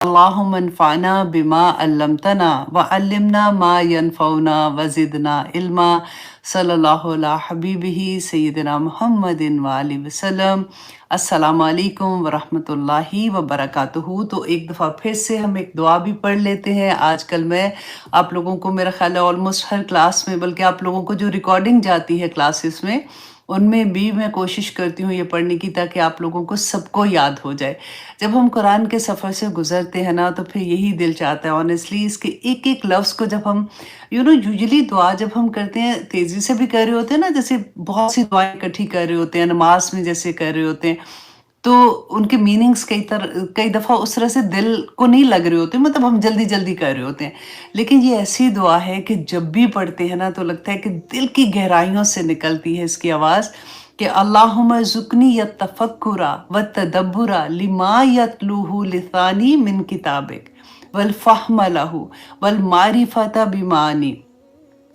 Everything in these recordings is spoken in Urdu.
اللهم انفعنا بما علمتنا وعلمنا ما ينفعنا وزدنا علما صلی اللہ علیہ حبیبہ سیدنا محمد وآلہ وسلم۔ السلام علیکم ورحمۃ اللہ وبرکاتہ۔ تو ایک دفعہ پھر سے ہم ایک دعا بھی پڑھ لیتے ہیں۔ آج کل میں آپ لوگوں کو، میرا خیال ہے آلموسٹ ہر کلاس میں، بلکہ آپ لوگوں کو جو ریکارڈنگ جاتی ہے کلاسز میں، ان میں بھی میں کوشش کرتی ہوں یہ پڑھنے کی، تاکہ آپ لوگوں کو سب کو یاد ہو جائے۔ جب ہم قرآن کے سفر سے گزرتے ہیں نا، تو پھر یہی دل چاہتا ہے آنیسٹلی، اس کے ایک ایک لفظ کو جب ہم یوزلی دعا جب ہم کرتے ہیں تیزی سے بھی کر رہے ہوتے ہیں نا، جیسے بہت سی دعائیں اکٹھی کر رہے ہوتے ہیں نماز میں جیسے کر رہے ہوتے ہیں، تو ان کے میننگز کئی دفعہ اس طرح سے دل کو نہیں لگ رہے ہوتے، مطلب ہم جلدی جلدی کر رہے ہوتے ہیں۔ لیکن یہ ایسی دعا ہے کہ جب بھی پڑھتے ہیں نا، تو لگتا ہے کہ دل کی گہرائیوں سے نکلتی ہے اس کی آواز، کہ اللہم ارزقنی التفکر والتدبر لما یتلوہ لسانی من کتابک والفہم لہ والمعرفت بمعانی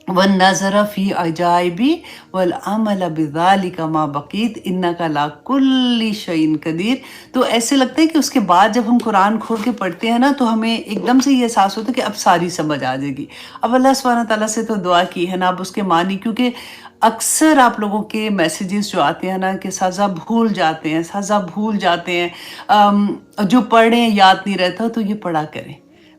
والنظر فی عجائبی والعمل بذالک ما بقیت انک علی کل شیء قدیر۔ تو ایسے لگتا ہے کہ اس کے بعد جب ہم قرآن کھول کے پڑھتے ہیں نا، تو ہمیں ایک دم سے یہ احساس ہوتا ہے کہ اب ساری سمجھ آ جائے گی۔ اب اللہ سبحانہ تعالیٰ سے تو دعا کی ہے نا، اب اس کے معنی، کیونکہ اکثر آپ لوگوں کے میسیجز جو آتے ہیں نا کہ سزا بھول جاتے ہیں، جو پڑھیں یاد نہیں رہتا، تو یہ پڑھا کریں۔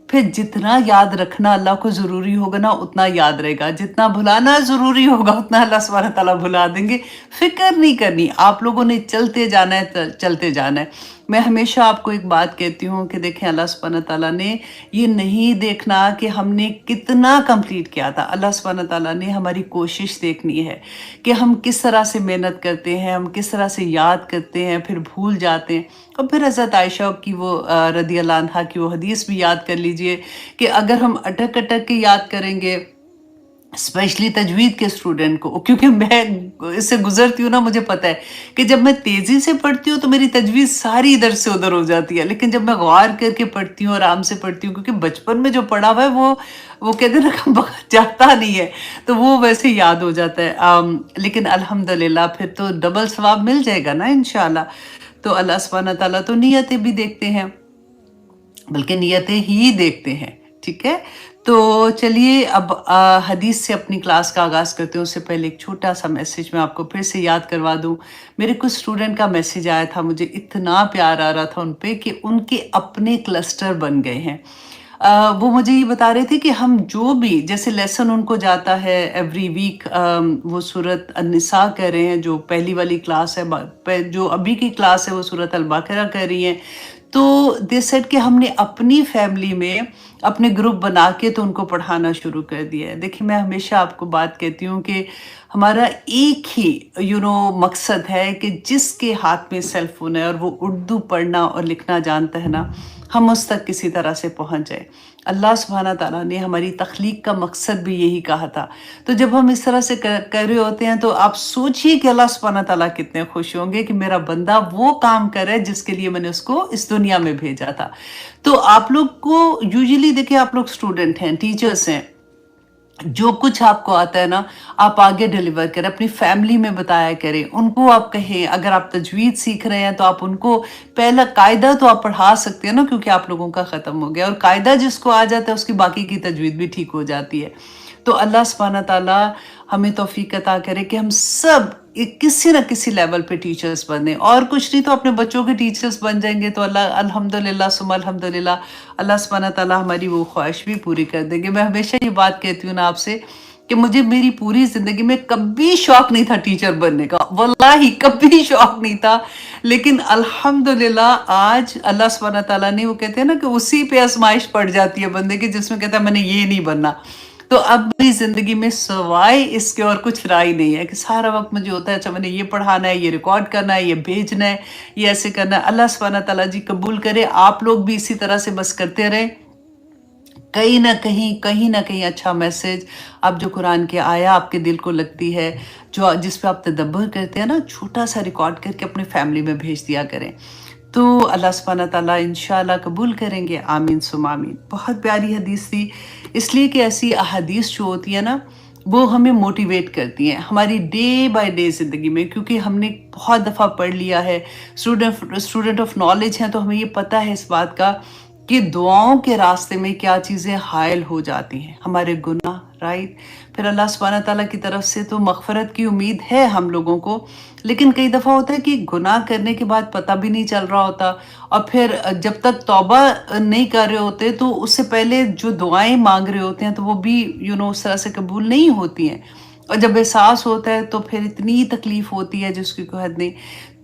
پھر جتنا یاد رکھنا اللہ کو ضروری ہوگا نا، اتنا یاد رہے گا، جتنا بھلانا ضروری ہوگا اتنا اللہ سبحانہ تعالیٰ بھلا دیں گے۔ فکر نہیں کرنی، آپ لوگوں نے چلتے جانا ہے، چلتے جانا ہے۔ میں ہمیشہ آپ کو ایک بات کہتی ہوں کہ دیکھیں، اللہ سبحانہ تعالیٰ نے یہ نہیں دیکھنا کہ ہم نے کتنا کمپلیٹ کیا تھا، اللہ سبحانہ تعالیٰ نے ہماری کوشش دیکھنی ہے کہ ہم کس طرح سے محنت کرتے ہیں، ہم کس طرح سے یاد کرتے ہیں، پھر بھول جاتے ہیں۔ اور پھر حضرت عائشہ کی وہ رضی اللہ عنہا کی وہ حدیث بھی یاد کر لیجئے کہ اگر ہم اٹک اٹک کے یاد کریں گے، اسپیشلی تجوید کے اسٹوڈنٹ کو، کیونکہ میں اس سے گزرتی ہوں نا، مجھے پتہ ہے کہ جب میں تیزی سے پڑھتی ہوں تو میری تجوید ساری ادھر سے ادھر ہو جاتی ہے، لیکن جب میں غور کر کے پڑھتی ہوں، آرام سے پڑھتی ہوں، کیونکہ بچپن میں جو پڑھا ہوا ہے وہ کہتے ہیں نا جاتا نہیں ہے، تو وہ ویسے یاد ہو جاتا ہے۔ لیکن الحمدللہ پھر تو ڈبل ثواب مل جائے گا نا انشاءاللہ۔ تو اللہ سبحانہ تعالیٰ تو نیتیں بھی دیکھتے ہیں، بلکہ نیتیں ہی دیکھتے ہیں، ٹھیک ہے۔ تو چلیے اب حدیث سے اپنی کلاس کا آغاز کرتے ہیں۔ اس سے پہلے ایک چھوٹا سا میسیج میں آپ کو پھر سے یاد کروا دوں۔ میرے کچھ اسٹوڈنٹ کا میسیج آیا تھا، مجھے اتنا پیار آ رہا تھا ان پہ کہ ان کے اپنے کلسٹر بن گئے ہیں۔ وہ مجھے یہ بتا رہے تھے کہ ہم جو بھی جیسے لیسن ان کو جاتا ہے ایوری ویک، وہ سورۃ النساء کر رہے ہیں، جو پہلی والی کلاس ہے، جو ابھی کی کلاس ہے وہ سورۃ البقرہ کر رہی ہیں۔ تو دے سیڈ کہ ہم نے اپنی فیملی میں اپنے گروپ بنا کے تو ان کو پڑھانا شروع کر دیا ہے۔ دیکھیں، میں ہمیشہ آپ کو بات کہتی ہوں کہ ہمارا ایک ہی مقصد ہے کہ جس کے ہاتھ میں سیل فون ہے اور وہ اردو پڑھنا اور لکھنا جانتا ہے نا، ہم اس تک کسی طرح سے پہنچ جائیں۔ اللہ سبحانہ تعالیٰ نے ہماری تخلیق کا مقصد بھی یہی کہا تھا۔ تو جب ہم اس طرح سے کر رہے ہوتے ہیں، تو آپ سوچئے کہ اللہ سبحانہ تعالیٰ کتنے خوش ہوں گے کہ میرا بندہ وہ کام کرے جس کے لیے میں نے اس کو اس دنیا میں بھیجا تھا۔ تو آپ لوگ کو یوزلی دیکھیں، آپ لوگ اسٹوڈنٹ ہیں، ٹیچرز ہیں، جو کچھ آپ کو آتا ہے نا، آپ آگے ڈیلیور کریں، اپنی فیملی میں بتایا کریں، ان کو آپ کہیں۔ اگر آپ تجوید سیکھ رہے ہیں تو آپ ان کو پہلا قاعدہ تو آپ پڑھا سکتے ہیں نا، کیونکہ آپ لوگوں کا ختم ہو گیا، اور قاعدہ جس کو آ جاتا ہے اس کی باقی کی تجوید بھی ٹھیک ہو جاتی ہے۔ تو اللہ سبحانہ تعالیٰ ہمیں توفیق عطا کرے کہ ہم سب کسی نہ کسی لیول پہ ٹیچرز بنیں، اور کچھ نہیں تو اپنے بچوں کے ٹیچرز بن جائیں گے، تو اللہ الحمدللہ ثم الحمدللہ اللہ سبحانہ تعالیٰ ہماری وہ خواہش بھی پوری کر دیں گے۔ میں ہمیشہ یہ بات کہتی ہوں نا آپ سے کہ مجھے میری پوری زندگی میں کبھی شوق نہیں تھا ٹیچر بننے کا، واللہ کبھی شوق نہیں تھا، لیکن الحمدللہ آج اللہ سبحانہ تعالیٰ نے، وہ کہتے ہیں نا کہ اسی پہ آزمائش پڑ جاتی ہے بندے کی، جس میں کہتا ہے میں نے یہ نہیں بننا۔ تو اب میری زندگی میں سوائے اس کے اور کچھ رائے نہیں ہے، کہ سارا وقت مجھے ہوتا ہے اچھا میں نے یہ پڑھانا ہے، یہ ریکارڈ کرنا ہے، یہ بھیجنا ہے، یہ ایسے کرنا ہے۔ اللہ سبحانہ تعالیٰ جی قبول کرے، آپ لوگ بھی اسی طرح سے بس کرتے رہیں، کہیں نہ کہیں اچھا میسج، اب جو قرآن کی آیا آپ کے دل کو لگتی ہے، جس پہ آپ تدبر کرتے ہیں نا، چھوٹا سا ریکارڈ کر کے اپنے فیملی میں بھیج دیا کریں، تو اللہ سبحانہ تعالیٰ انشاءاللہ قبول کریں گے، آمین ثم آمین۔ بہت پیاری حدیث تھی، اس لیے کہ ایسی احادیث جو ہوتی ہے نا، وہ ہمیں موٹیویٹ کرتی ہیں ہماری ڈے بائی ڈے زندگی میں، کیونکہ ہم نے بہت دفعہ پڑھ لیا ہے، اسٹوڈنٹ آف نالج ہیں، تو ہمیں یہ پتہ ہے اس بات کا کہ دعاؤں کے راستے میں کیا چیزیں حائل ہو جاتی ہیں، ہمارے گناہ، رائٹ. پھر اللہ سبحانہ تعالیٰ کی طرف سے تو مغفرت کی امید ہے ہم لوگوں کو، لیکن کئی دفعہ ہوتا ہے کہ گناہ کرنے کے بعد پتہ بھی نہیں چل رہا ہوتا، اور پھر جب تک توبہ نہیں کر رہے ہوتے تو اس سے پہلے جو دعائیں مانگ رہے ہوتے ہیں تو وہ بھی اس طرح سے قبول نہیں ہوتی ہیں، اور جب احساس ہوتا ہے تو پھر اتنی تکلیف ہوتی ہے جس کی کوئی حد نہیں.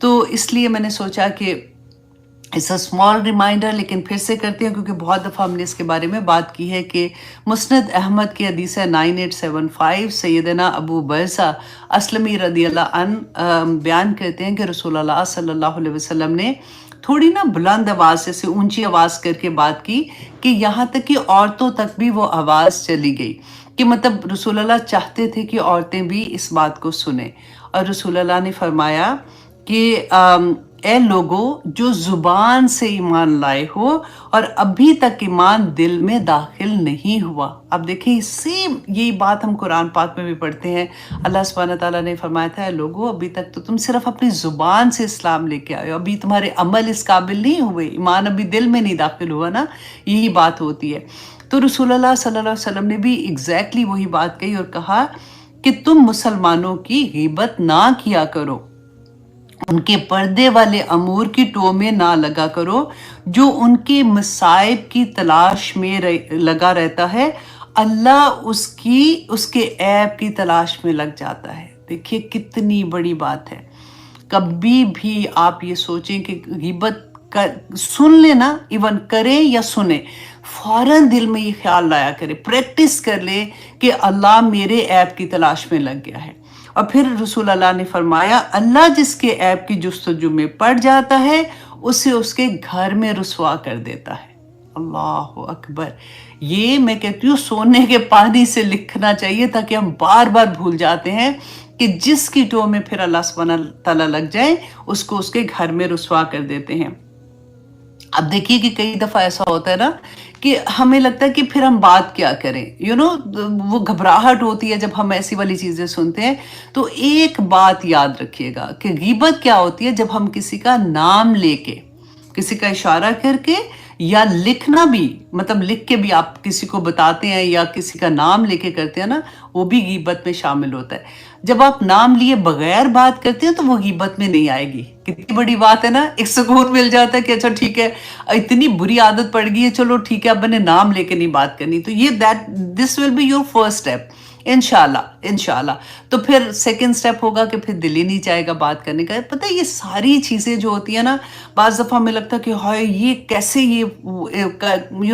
تو اس لیے میں نے سوچا کہ اس اے اسمال ریمائنڈر، لیکن پھر سے کرتے ہیں کیونکہ بہت دفعہ ہم نے اس کے بارے میں بات کی ہے کہ مسند احمد کی حدیث ہے 9875، سیدنا ابو برزہ اسلمی رضی اللہ عنہ بیان کرتے ہیں کہ رسول اللہ صلی اللہ علیہ وسلم نے تھوڑی بلند آواز سے اونچی آواز کر کے بات کی کہ یہاں تک کہ عورتوں تک بھی وہ آواز چلی گئی، کہ مطلب رسول اللہ چاہتے تھے کہ عورتیں بھی اس بات کو سنیں. اور رسول اللہ نے فرمایا کہ اے لوگو جو زبان سے ایمان لائے ہو اور ابھی تک ایمان دل میں داخل نہیں ہوا. اب دیکھیں سیم یہی بات ہم قرآن پاک میں بھی پڑھتے ہیں. اللہ سبحانہ تعالیٰ نے فرمایا تھا اے لوگو ابھی تک تو تم صرف اپنی زبان سے اسلام لے کے آئے ہو، ابھی تمہارے عمل اس قابل نہیں ہوئے، ایمان ابھی دل میں نہیں داخل ہوا نا. یہی بات ہوتی ہے. تو رسول اللہ صلی اللہ علیہ وسلم نے بھی ایگزیکٹلی وہی بات کہی اور کہا کہ تم مسلمانوں کی غیبت نہ کیا کرو، ان کے پردے والے امور کی ٹو میں نہ لگا کرو، جو ان کے مصائب کی تلاش میں لگا رہتا ہے اللہ اس کے عیب کی تلاش میں لگ جاتا ہے. دیکھیے کتنی بڑی بات ہے. کبھی بھی آپ یہ سوچیں کہ غیبت سن لینا، ایون کریں یا سنیں، فوراً دل میں یہ خیال لایا کرے، پریکٹس کر لے کہ اللہ میرے عیب کی تلاش میں لگ گیا ہے. اور پھر رسول اللہ نے فرمایا اللہ جس کے عیب کی جستجو میں پڑ جاتا ہے اسے اس کے گھر میں رسوا کر دیتا ہے. اللہ اکبر. یہ میں کہتی ہوں سونے کے پانی سے لکھنا چاہیے، تاکہ ہم بار بار بھول جاتے ہیں کہ جس کی ٹو میں پھر اللہ سبحانہ تعالیٰ لگ جائے اس کو اس کے گھر میں رسوا کر دیتے ہیں. اب دیکھیے کہ کئی دفعہ ایسا ہوتا ہے نا کہ ہمیں لگتا ہے کہ پھر ہم بات کیا کریں، وہ گھبراہٹ ہوتی ہے جب ہم ایسی والی چیزیں سنتے ہیں. تو ایک بات یاد رکھیے گا کہ غیبت کیا ہوتی ہے، جب ہم کسی کا نام لے کے، کسی کا اشارہ کر کے، یا لکھنا بھی، مطلب لکھ کے بھی آپ کسی کو بتاتے ہیں یا کسی کا نام لے کے کرتے ہیں نا، وہ بھی غیبت میں شامل ہوتا ہے. جب آپ نام لیے بغیر بات کرتے ہیں تو وہ غیبت میں نہیں آئے گی. کتنی بڑی بات ہے نا، ایک سکون مل جاتا ہے کہ اچھا ٹھیک ہے، اتنی بری عادت پڑ گئی ہے، چلو ٹھیک ہے اب میں نے نام لے کے نہیں بات کرنی. تو یہ this will be your first step انشاءاللہ. تو پھر سیکنڈ سٹیپ ہوگا کہ پھر دل ہی نہیں چاہے گا بات کرنے کا. پتہ ہے یہ ساری چیزیں جو ہوتی ہیں نا، بعض دفعہ ہمیں لگتا ہے کہ ہائے یہ کیسے، یہ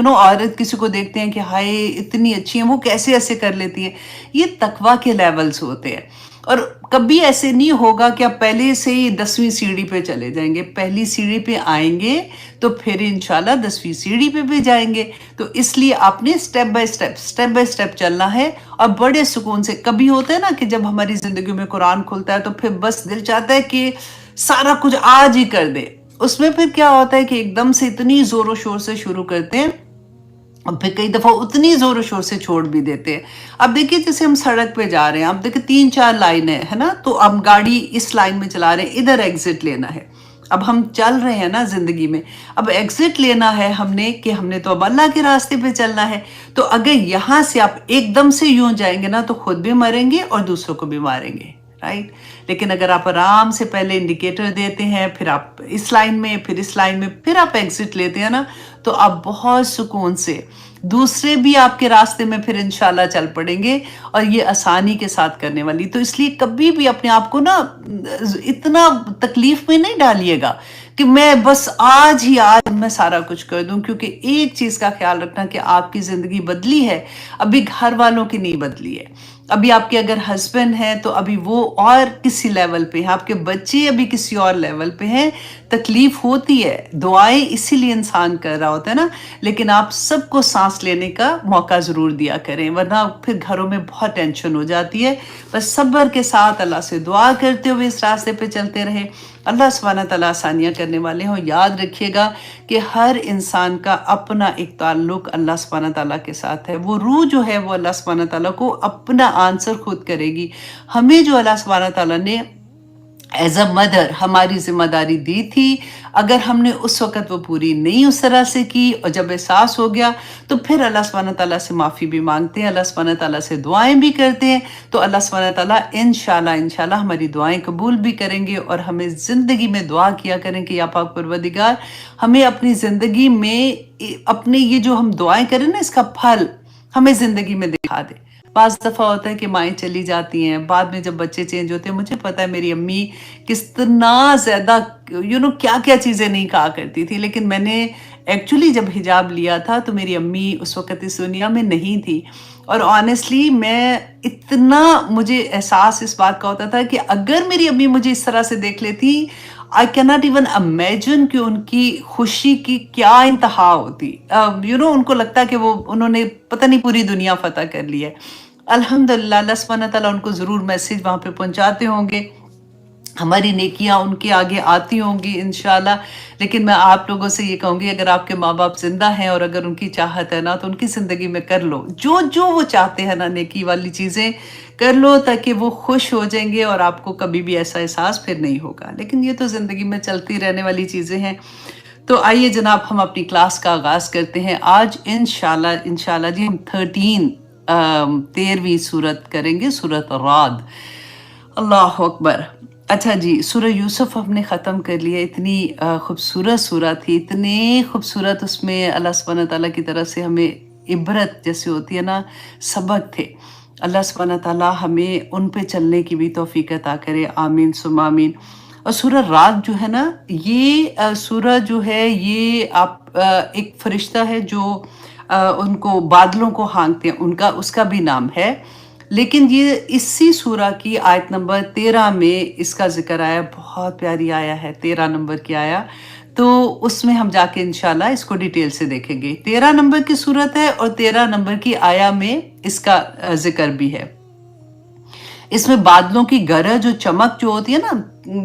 عورت کسی کو دیکھتے ہیں کہ ہائے اتنی اچھی ہیں، وہ کیسے ایسے کر لیتی ہیں. یہ تقویٰ کے لیولز ہوتے ہیں. اور کبھی ایسے نہیں ہوگا کہ آپ پہلے سے ہی 10ویں سیڑھی پہ چلے جائیں گے. پہلی سیڑھی پہ آئیں گے تو پھر انشاءاللہ 10ویں سیڑھی پہ بھی جائیں گے. تو اس لیے آپ نے سٹیپ بائی سٹیپ چلنا ہے، اور بڑے سکون سے. کبھی ہوتا ہے نا کہ جب ہماری زندگی میں قرآن کھلتا ہے تو پھر بس دل چاہتا ہے کہ سارا کچھ آج ہی کر دے. اس میں پھر کیا ہوتا ہے کہ ایک دم سے اتنی زور و شور سے شروع کرتے ہیں اور پھر کئی دفعہ اتنی زور و شور سے چھوڑ بھی دیتے ہیں. اب دیکھیے جیسے ہم سڑک پہ جا رہے ہیں، اب دیکھیں 3-4 لائنیں ہے نا، تو اب گاڑی اس لائن میں چلا رہے ہیں، ادھر ایگزٹ لینا ہے. اب ہم چل رہے ہیں نا زندگی میں، اب ایگزٹ لینا ہے ہم نے، کہ ہم نے تو اب اللہ کے راستے پہ چلنا ہے. تو اگر یہاں سے آپ ایک دم سے یوں جائیں گے نا تو خود بھی مریں گے اور دوسروں کو بھی ماریں گے، رائٹ. لیکن اگر آپ آرام سے پہلے انڈیکیٹر دیتے ہیں، پھر آپ اس لائن میں، پھر اس لائن میں، پھر آپ ایگزٹ لیتے ہیں نا، تو آپ بہت سکون سے، دوسرے بھی آپ کے راستے میں پھر انشاءاللہ چل پڑیں گے، اور یہ آسانی کے ساتھ کرنے والی. تو اس لیے کبھی بھی اپنے آپ کو نا اتنا تکلیف میں نہیں ڈالیے گا کہ میں بس آج میں سارا کچھ کر دوں. کیونکہ ایک چیز کا خیال رکھنا کہ آپ کی زندگی بدلی ہے، ابھی گھر والوں کی نہیں بدلی ہے. ابھی آپ کے اگر ہسبینڈ ہیں تو ابھی وہ اور کسی لیول پہ ہیں، آپ کے بچے ابھی کسی اور لیول پہ ہیں. تکلیف ہوتی ہے، دعائیں اسی لیے انسان کر رہا ہوتا ہے نا. لیکن آپ سب کو سانس لینے کا موقع ضرور دیا کریں، ورنہ پھر گھروں میں بہت ٹینشن ہو جاتی ہے. بس صبر کے ساتھ اللہ سے دعا کرتے ہوئے اس راستے پہ چلتے رہے. اللہ سبحانہ تعالیٰ آسانیاں کرنے والے ہوں. یاد رکھیے گا کہ ہر انسان کا اپنا ایک تعلق اللہ سبحانہ تعالیٰ کے ساتھ ہے. وہ روح جو ہے وہ اللہ سبحانہ تعالیٰ کو اپنا آنسر خود کرے گی. ہمیں جو اللہ سبحانہ تعالیٰ نے ایز اے مدر ہماری ذمہ داری دی تھی، اگر ہم نے اس وقت وہ پوری نہیں اس طرح سے کی اور جب احساس ہو گیا تو پھر اللہ سبحانہ تعالیٰ سے معافی بھی مانگتے ہیں، اللہ سبحانہ تعالیٰ سے دعائیں بھی کرتے ہیں، تو اللہ سبحانہ تعالیٰ انشاءاللہ ہماری دعائیں قبول بھی کریں گے، اور ہمیں زندگی میں دعا کیا کریں کہ یا پاک پروردگار ہمیں اپنی زندگی میں اپنے یہ جو ہم دعائیں کریں نا اس کا پھل ہمیں زندگی میں دکھا دے۔ بعض دفعہ ہوتا ہے کہ مائیں چلی جاتی ہیں، بعد میں جب بچے چینج ہوتے ہیں، مجھے پتا ہے میری امی کتنا زیادہ کیا کیا چیزیں نہیں کہا کرتی تھی، لیکن میں نے ایکچولی جب حجاب لیا تھا تو میری امی اس وقت اس دنیا میں نہیں تھی، اور آنیسٹلی میں اتنا مجھے احساس اس بات کا ہوتا تھا کہ اگر میری امی مجھے اس طرح سے دیکھ لیتی I cannot even imagine کہ ان کی خوشی کی کیا انتہا ہوتی، ان کو لگتا کہ انہوں نے پتہ نہیں پوری دنیا فتح کر لی ہے۔ الحمدللہ اللہ سبحانہ تعالیٰ ان کو ضرور میسیج وہاں پہ پہنچاتے ہوں گے، ہماری نیکیاں ان کے آگے آتی ہوں گی انشاءاللہ، لیکن میں آپ لوگوں سے یہ کہوں گی اگر آپ کے ماں باپ زندہ ہیں اور اگر ان کی چاہت ہے نا تو ان کی زندگی میں کر لو جو وہ چاہتے ہیں نا، نیکی والی چیزیں کر لو تاکہ وہ خوش ہو جائیں گے اور آپ کو کبھی بھی ایسا احساس پھر نہیں ہوگا، لیکن یہ تو زندگی میں چلتی رہنے والی چیزیں ہیں۔ تو آئیے جناب ہم اپنی کلاس کا آغاز کرتے ہیں آج انشاءاللہ جی ہم 13ویں سورت کریں گے، سورت رعد۔ اللہ اکبر۔ اچھا جی، سورہ یوسف ہم نے ختم کر لیا، اتنی خوبصورت سورہ تھی، اتنے خوبصورت اس میں اللہ سبحانہ تعالیٰ کی طرف سے ہمیں عبرت جیسے ہوتی ہے نا، سبق تھے۔ اللہ سبحانہ تعالیٰ ہمیں ان پہ چلنے کی بھی توفیق عطا کرے، آمین ثم آمین۔ اور سورہ رعد جو ہے نا، یہ سورہ جو ہے یہ ایک فرشتہ ہے جو ان کو بادلوں کو ہانکتے ہیں، اس کا بھی نام ہے، لیکن یہ اسی سورہ کی آیت نمبر 13 میں اس کا ذکر آیا، بہت پیاری آیا ہے 13 نمبر کی آیا، تو اس میں ہم جا کے انشاءاللہ اس کو ڈیٹیل سے دیکھیں گے۔ 13 نمبر کی سورت ہے اور 13 نمبر کی آیا میں اس کا ذکر بھی ہے۔ اس میں بادلوں کی گرج جو چمک جو ہوتی ہے نا،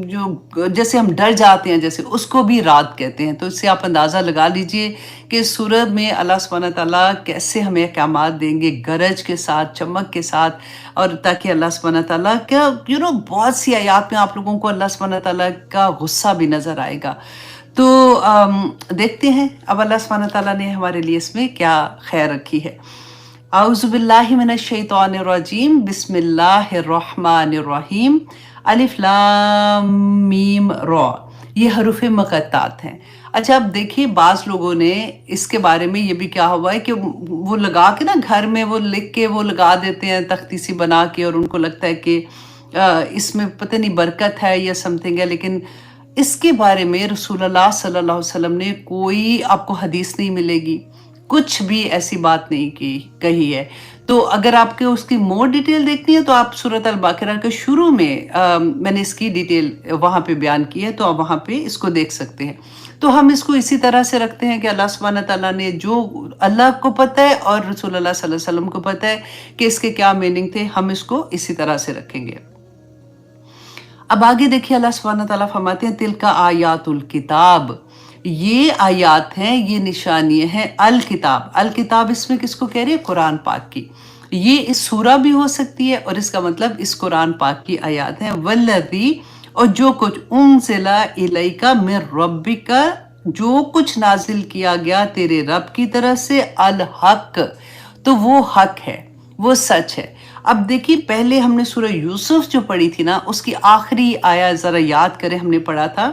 جو جیسے ہم ڈر جاتے ہیں جیسے، اس کو بھی رات کہتے ہیں، تو اس سے آپ اندازہ لگا لیجئے کہ اس سورت میں اللہ سبحانہ تعالیٰ کیسے ہمیں احکامات دیں گے، گرج کے ساتھ، چمک کے ساتھ، اور تاکہ اللہ سبحانہ تعالیٰ کیا بہت سی آیات میں آپ لوگوں کو اللہ سبحانہ تعالیٰ کا غصہ بھی نظر آئے گا۔ تو دیکھتے ہیں اب اللہ سبحانہ تعالیٰ نے ہمارے لیے اس میں کیا خیر رکھی ہے۔ اعوذ باللہ من الشیطان الرجیم، بسم اللہ الرحمن الرحیم، الف لام میم را، یہ حروف مقطعات ہیں۔ اچھا اب دیکھیے بعض لوگوں نے اس کے بارے میں یہ بھی کیا ہوا ہے کہ وہ لگا کے نا گھر میں وہ لکھ کے وہ لگا دیتے ہیں تختی سی بنا کے، اور ان کو لگتا ہے کہ اس میں پتہ نہیں برکت ہے یا سمتھنگ ہے، لیکن اس کے بارے میں رسول اللہ صلی اللہ علیہ وسلم نے کوئی آپ کو حدیث نہیں ملے گی، کچھ بھی ایسی بات نہیں کہی ہے۔ تو اگر آپ کے اس کی مور ڈیٹیل دیکھنی ہے تو آپ سورۃ البقرہ کے شروع میں میں نے اس کی ڈیٹیل وہاں پہ بیان کی ہے، تو آپ وہاں پہ اس کو دیکھ سکتے ہیں۔ تو ہم اس کو اسی طرح سے رکھتے ہیں کہ اللہ سبحانہ تعالیٰ نے جو اللہ کو پتہ ہے اور رسول اللہ صلی اللہ علیہ وسلم کو پتہ ہے کہ اس کے کیا میننگ تھے، ہم اس کو اسی طرح سے رکھیں گے۔ اب آگے دیکھیے اللہ سبحانہ تعالیٰ فرماتے ہیں تلک آیات الکتاب، یہ آیات ہیں، یہ نشانیاں ہیں الکتاب۔ الکتاب اس میں کس کو کہہ رہی ہے؟ قرآن پاک کی۔ یہ اس سورہ بھی ہو سکتی ہے اور اس کا مطلب اس قرآن پاک کی آیات ہیں۔ والذی، اور جو کچھ انزل الیک من ربک، جو کچھ نازل کیا گیا تیرے رب کی طرف سے، الحق، تو وہ حق ہے، وہ سچ ہے۔ اب دیکھیے پہلے ہم نے سورہ یوسف جو پڑھی تھی نا، اس کی آخری آیا ذرا یاد کریں، ہم نے پڑھا تھا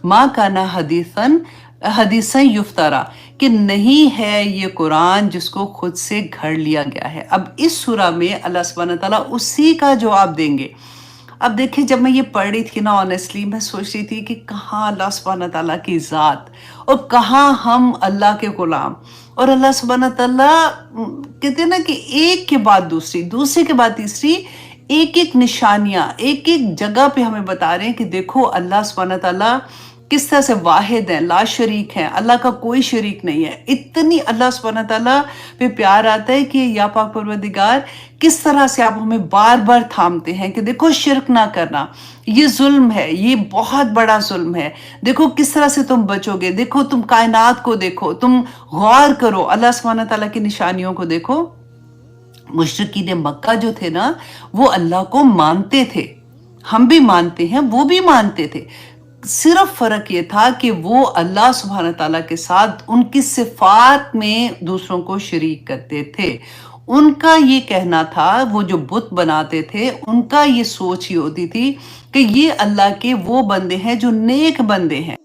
ما کانا حدیثاً یفترا، کہ نہیں ہے یہ قرآن جس کو خود سے گھڑ لیا گیا ہے۔ اب اس سورہ میں اللہ سبحانہ تعالیٰ اسی کا جواب دیں گے۔ اب دیکھیں جب میں یہ پڑھ رہی تھی نا، آنیسٹلی میں سوچ رہی تھی کہ کہاں اللہ سبحانہ تعالیٰ کی ذات اور کہاں ہم اللہ کے غلام، اور اللہ سبحانہ تعالیٰ کہتے ہیں نا کہ ایک کے بعد دوسری، دوسری کے بعد تیسری، ایک ایک نشانیاں ایک ایک جگہ پہ ہمیں بتا رہے ہیں کہ دیکھو اللہ سبحانہ تعالیٰ کس طرح سے واحد ہیں، لا شریک ہیں، اللہ کا کوئی شریک نہیں ہے۔ اتنی اللہ سبحانہ تعالیٰ پہ پیار آتا ہے کہ یا پاک پروردگار کس طرح سے آپ ہمیں بار بار تھامتے ہیں کہ دیکھو شرک نہ کرنا، یہ ظلم ہے، یہ بہت بڑا ظلم ہے، دیکھو کس طرح سے تم بچو گے، دیکھو تم کائنات کو دیکھو، تم غور کرو، اللہ سبحانہ تعالیٰ کی نشانیوں کو دیکھو۔ مشرکین مکہ جو تھے نا، وہ اللہ کو مانتے تھے، ہم بھی مانتے ہیں، وہ بھی مانتے تھے، صرف فرق یہ تھا کہ وہ اللہ سبحانہ تعالیٰ کے ساتھ ان کی صفات میں دوسروں کو شریک کرتے تھے۔ ان کا یہ کہنا تھا، وہ جو بت بناتے تھے ان کا یہ سوچ ہی ہوتی تھی کہ یہ اللہ کے وہ بندے ہیں جو نیک بندے ہیں،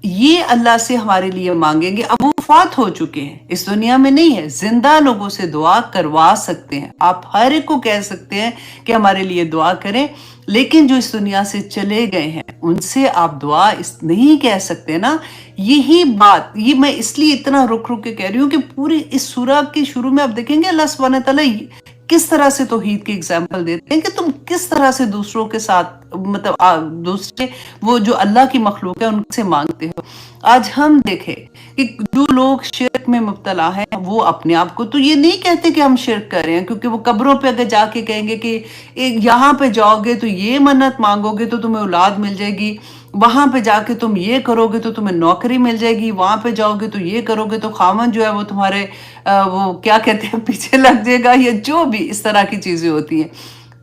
یہ اللہ سے ہمارے لیے مانگیں گے۔ اب وہ وفات ہو چکے ہیں، اس دنیا میں نہیں ہے، زندہ لوگوں سے دعا کروا سکتے ہیں، آپ ہر ایک کو کہہ سکتے ہیں کہ ہمارے لیے دعا کریں، لیکن جو اس دنیا سے چلے گئے ہیں ان سے آپ دعا نہیں کہہ سکتے نا۔ یہی بات، یہ میں اس لیے اتنا رک کے کہہ رہی ہوں کہ پوری اس سورہ کے شروع میں آپ دیکھیں گے اللہ سبحانہ تعالیٰ کس طرح سے توحید کی اگزامپل دیتے ہیں کہ تم کس طرح سے دوسروں کے ساتھ، مطلب دوسرے وہ جو اللہ کی مخلوق ہے ان سے مانگتے ہو۔ آج ہم دیکھیں کہ جو لوگ شرک میں مبتلا ہیں وہ اپنے آپ کو تو یہ نہیں کہتے کہ ہم شرک کر رہے ہیں، کیونکہ وہ قبروں پہ اگر جا کے کہیں گے کہ یہاں پہ جاؤ گے تو یہ منت مانگو گے تو تمہیں اولاد مل جائے گی، وہاں پہ جا کے تم یہ کرو گے تو تمہیں نوکری مل جائے گی، وہاں پہ جاؤ گے تو یہ کرو گے تو خامن جو ہے وہ تمہارے وہ کیا کہتے ہیں پیچھے لگ جائے گا، یا جو بھی اس طرح کی چیزیں ہوتی ہیں۔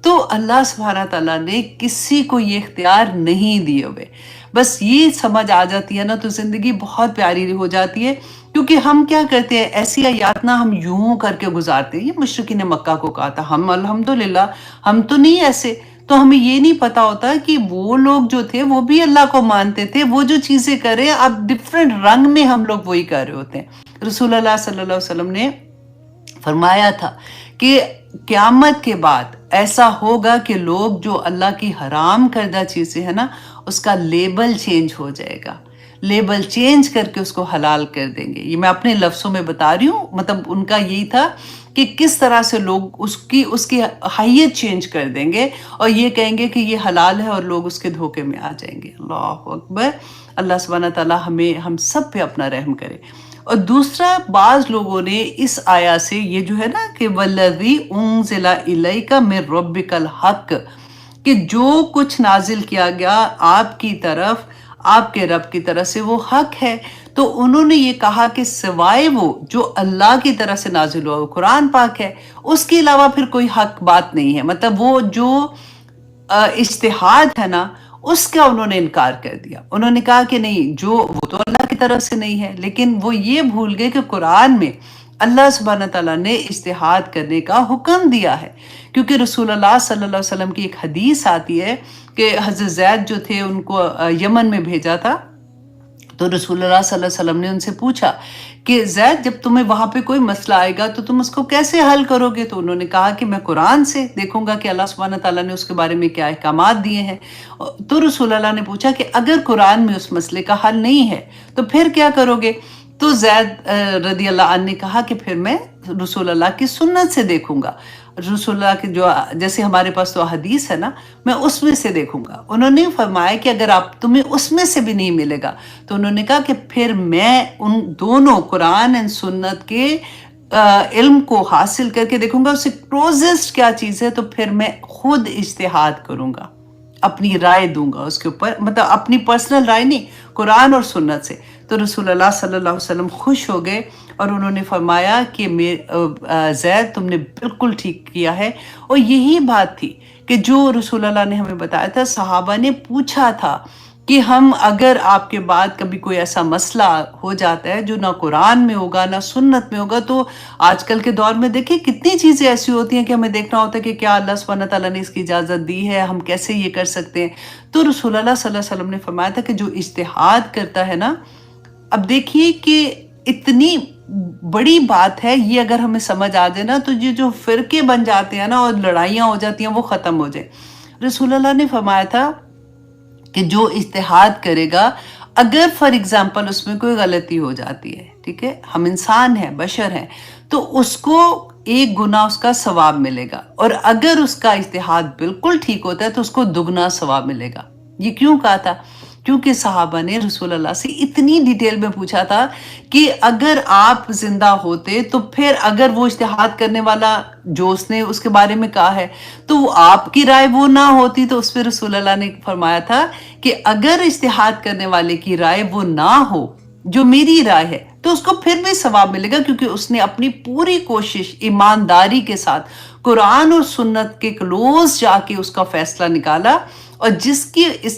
تو اللہ سبحانہ تعالیٰ نے کسی کو یہ اختیار نہیں دیے ہوئے، بس یہ سمجھ آ جاتی ہے نا تو زندگی بہت پیاری ہو جاتی ہے۔ کیونکہ ہم کیا کرتے ہیں، ایسی آیات نا ہم یوں کر کے گزارتے ہیں، یہ مشرکین مکہ کو کہا تھا، ہم الحمدللہ ہم تو نہیں ایسے، تو ہمیں یہ نہیں پتا ہوتا کہ وہ لوگ جو تھے وہ بھی اللہ کو مانتے تھے، وہ جو چیزیں کریں اب ڈفرینٹ رنگ میں ہم لوگ وہی کر رہے ہوتے ہیں۔ رسول اللہ صلی اللہ علیہ وسلم نے فرمایا تھا کہ قیامت کے بعد ایسا ہوگا کہ لوگ جو اللہ کی حرام کردہ چیزیں ہیں نا اس کا لیبل چینج ہو جائے گا، لیبل چینج کر کے اس کو حلال کر دیں گے۔ یہ میں اپنے لفظوں میں بتا رہی ہوں، مطلب ان کا یہی تھا کہ کس طرح سے لوگ اس کی حیت چینج کر دیں گے اور یہ کہیں گے کہ یہ حلال ہے اور لوگ اس کے دھوکے میں آ جائیں گے۔ اللہ اکبر، اللہ سبحانہ تعالیٰ ہم سب پہ اپنا رحم کرے۔ اور دوسرا، بعض لوگوں نے اس آیا سے یہ جو ہے نا کہ وَالَّذِي أُنزِلَ إِلَيْكَ مِن رَبِّكَ الْحَقُّ، کہ جو کچھ نازل کیا گیا آپ کی طرف، آپ کے رب کی طرف سے وہ حق ہے، تو انہوں نے یہ کہا کہ سوائے وہ جو اللہ کی طرف سے نازل ہوا وہ قرآن پاک ہے، اس کے علاوہ پھر کوئی حق بات نہیں ہے۔ مطلب وہ جو اجتہاد ہے نا اس کا انہوں نے انکار کر دیا، انہوں نے کہا کہ نہیں، جو وہ تو اللہ کی طرف سے نہیں ہے، لیکن وہ یہ بھول گئے کہ قرآن میں اللہ سبحانہ تعالیٰ نے اجتہاد کرنے کا حکم دیا ہے، کیونکہ رسول اللہ صلی اللہ علیہ وسلم کی ایک حدیث آتی ہے کہ حضرت زید جو تھے ان کو یمن میں بھیجا تھا، تو رسول اللہ صلی اللہ علیہ وسلم نے ان سے پوچھا کہ زید جب تمہیں وہاں پہ کوئی مسئلہ آئے گا تو تم اس کو کیسے حل کرو گے؟ تو انہوں نے کہا کہ میں قرآن سے دیکھوں گا کہ اللہ سبحانہ تعالیٰ نے اس کے بارے میں کیا احکامات دیے ہیں۔ تو رسول اللہ نے پوچھا کہ اگر قرآن میں اس مسئلے کا حل نہیں ہے تو پھر کیا کرو گے؟ تو زید رضی اللہ عنہ نے کہا کہ پھر میں رسول اللہ کی سنت سے دیکھوں گا، رسول اللہ کی جو جیسے ہمارے پاس تو حدیث ہے نا میں اس میں سے دیکھوں گا۔ انہوں نے فرمایا کہ اگر تمہیں اس میں سے بھی نہیں ملے گا تو انہوں نے کہا کہ پھر میں ان دونوں قرآن اور سنت کے علم کو حاصل کر کے دیکھوں گا اس سے کلوزسٹ کیا چیز ہے، تو پھر میں خود اجتہاد کروں گا، اپنی رائے دوں گا اس کے اوپر، مطلب اپنی پرسنل رائے نہیں، قرآن اور سنت سے۔ تو رسول اللہ صلی اللہ علیہ وسلم خوش ہو گئے اور انہوں نے فرمایا کہ زید تم نے بالکل ٹھیک کیا ہے۔ اور یہی بات تھی کہ جو رسول اللہ نے ہمیں بتایا تھا، صحابہ نے پوچھا تھا کہ ہم اگر آپ کے بعد کبھی کوئی ایسا مسئلہ ہو جاتا ہے جو نہ قرآن میں ہوگا نہ سنت میں ہوگا، تو آج کل کے دور میں دیکھیں کتنی چیزیں ایسی ہوتی ہیں کہ ہمیں دیکھنا ہوتا ہے کہ کیا اللہ سبحانہ تعالیٰ نے اس کی اجازت دی ہے، ہم کیسے یہ کر سکتے ہیں۔ تو رسول اللہ صلی اللہ علیہ وسلم نے فرمایا تھا کہ جو اجتہاد کرتا ہے نا، اب دیکھیے کہ اتنی بڑی بات ہے یہ، اگر ہمیں سمجھ آ جائے نا تو یہ جو فرقے بن جاتے ہیں نا اور لڑائیاں ہو جاتی ہیں وہ ختم ہو جائیں۔ رسول اللہ نے فرمایا تھا کہ جو اجتہاد کرے گا، اگر فار ایگزامپل اس میں کوئی غلطی ہو جاتی ہے، ٹھیک ہے، ہم انسان ہیں، بشر ہیں، تو اس کو ایک گناہ اس کا ثواب ملے گا، اور اگر اس کا اجتہاد بالکل ٹھیک ہوتا ہے تو اس کو دگنا ثواب ملے گا۔ یہ کیوں کہا تھا؟ کیونکہ صحابہ نے رسول اللہ سے اتنی ڈیٹیل میں پوچھا تھا کہ اگر آپ زندہ ہوتے تو پھر اگر وہ اجتہاد کرنے والا جو اس نے اس کے بارے میں کہا ہے تو وہ آپ کی رائے وہ نہ ہوتی، تو اس پہ رسول اللہ نے فرمایا تھا کہ اگر اجتہاد کرنے والے کی رائے وہ نہ ہو جو میری رائے ہے تو اس کو پھر بھی ثواب ملے گا، کیونکہ اس نے اپنی پوری کوشش ایمانداری کے ساتھ قرآن اور سنت کے کلوز جا کے اس کا فیصلہ نکالا اور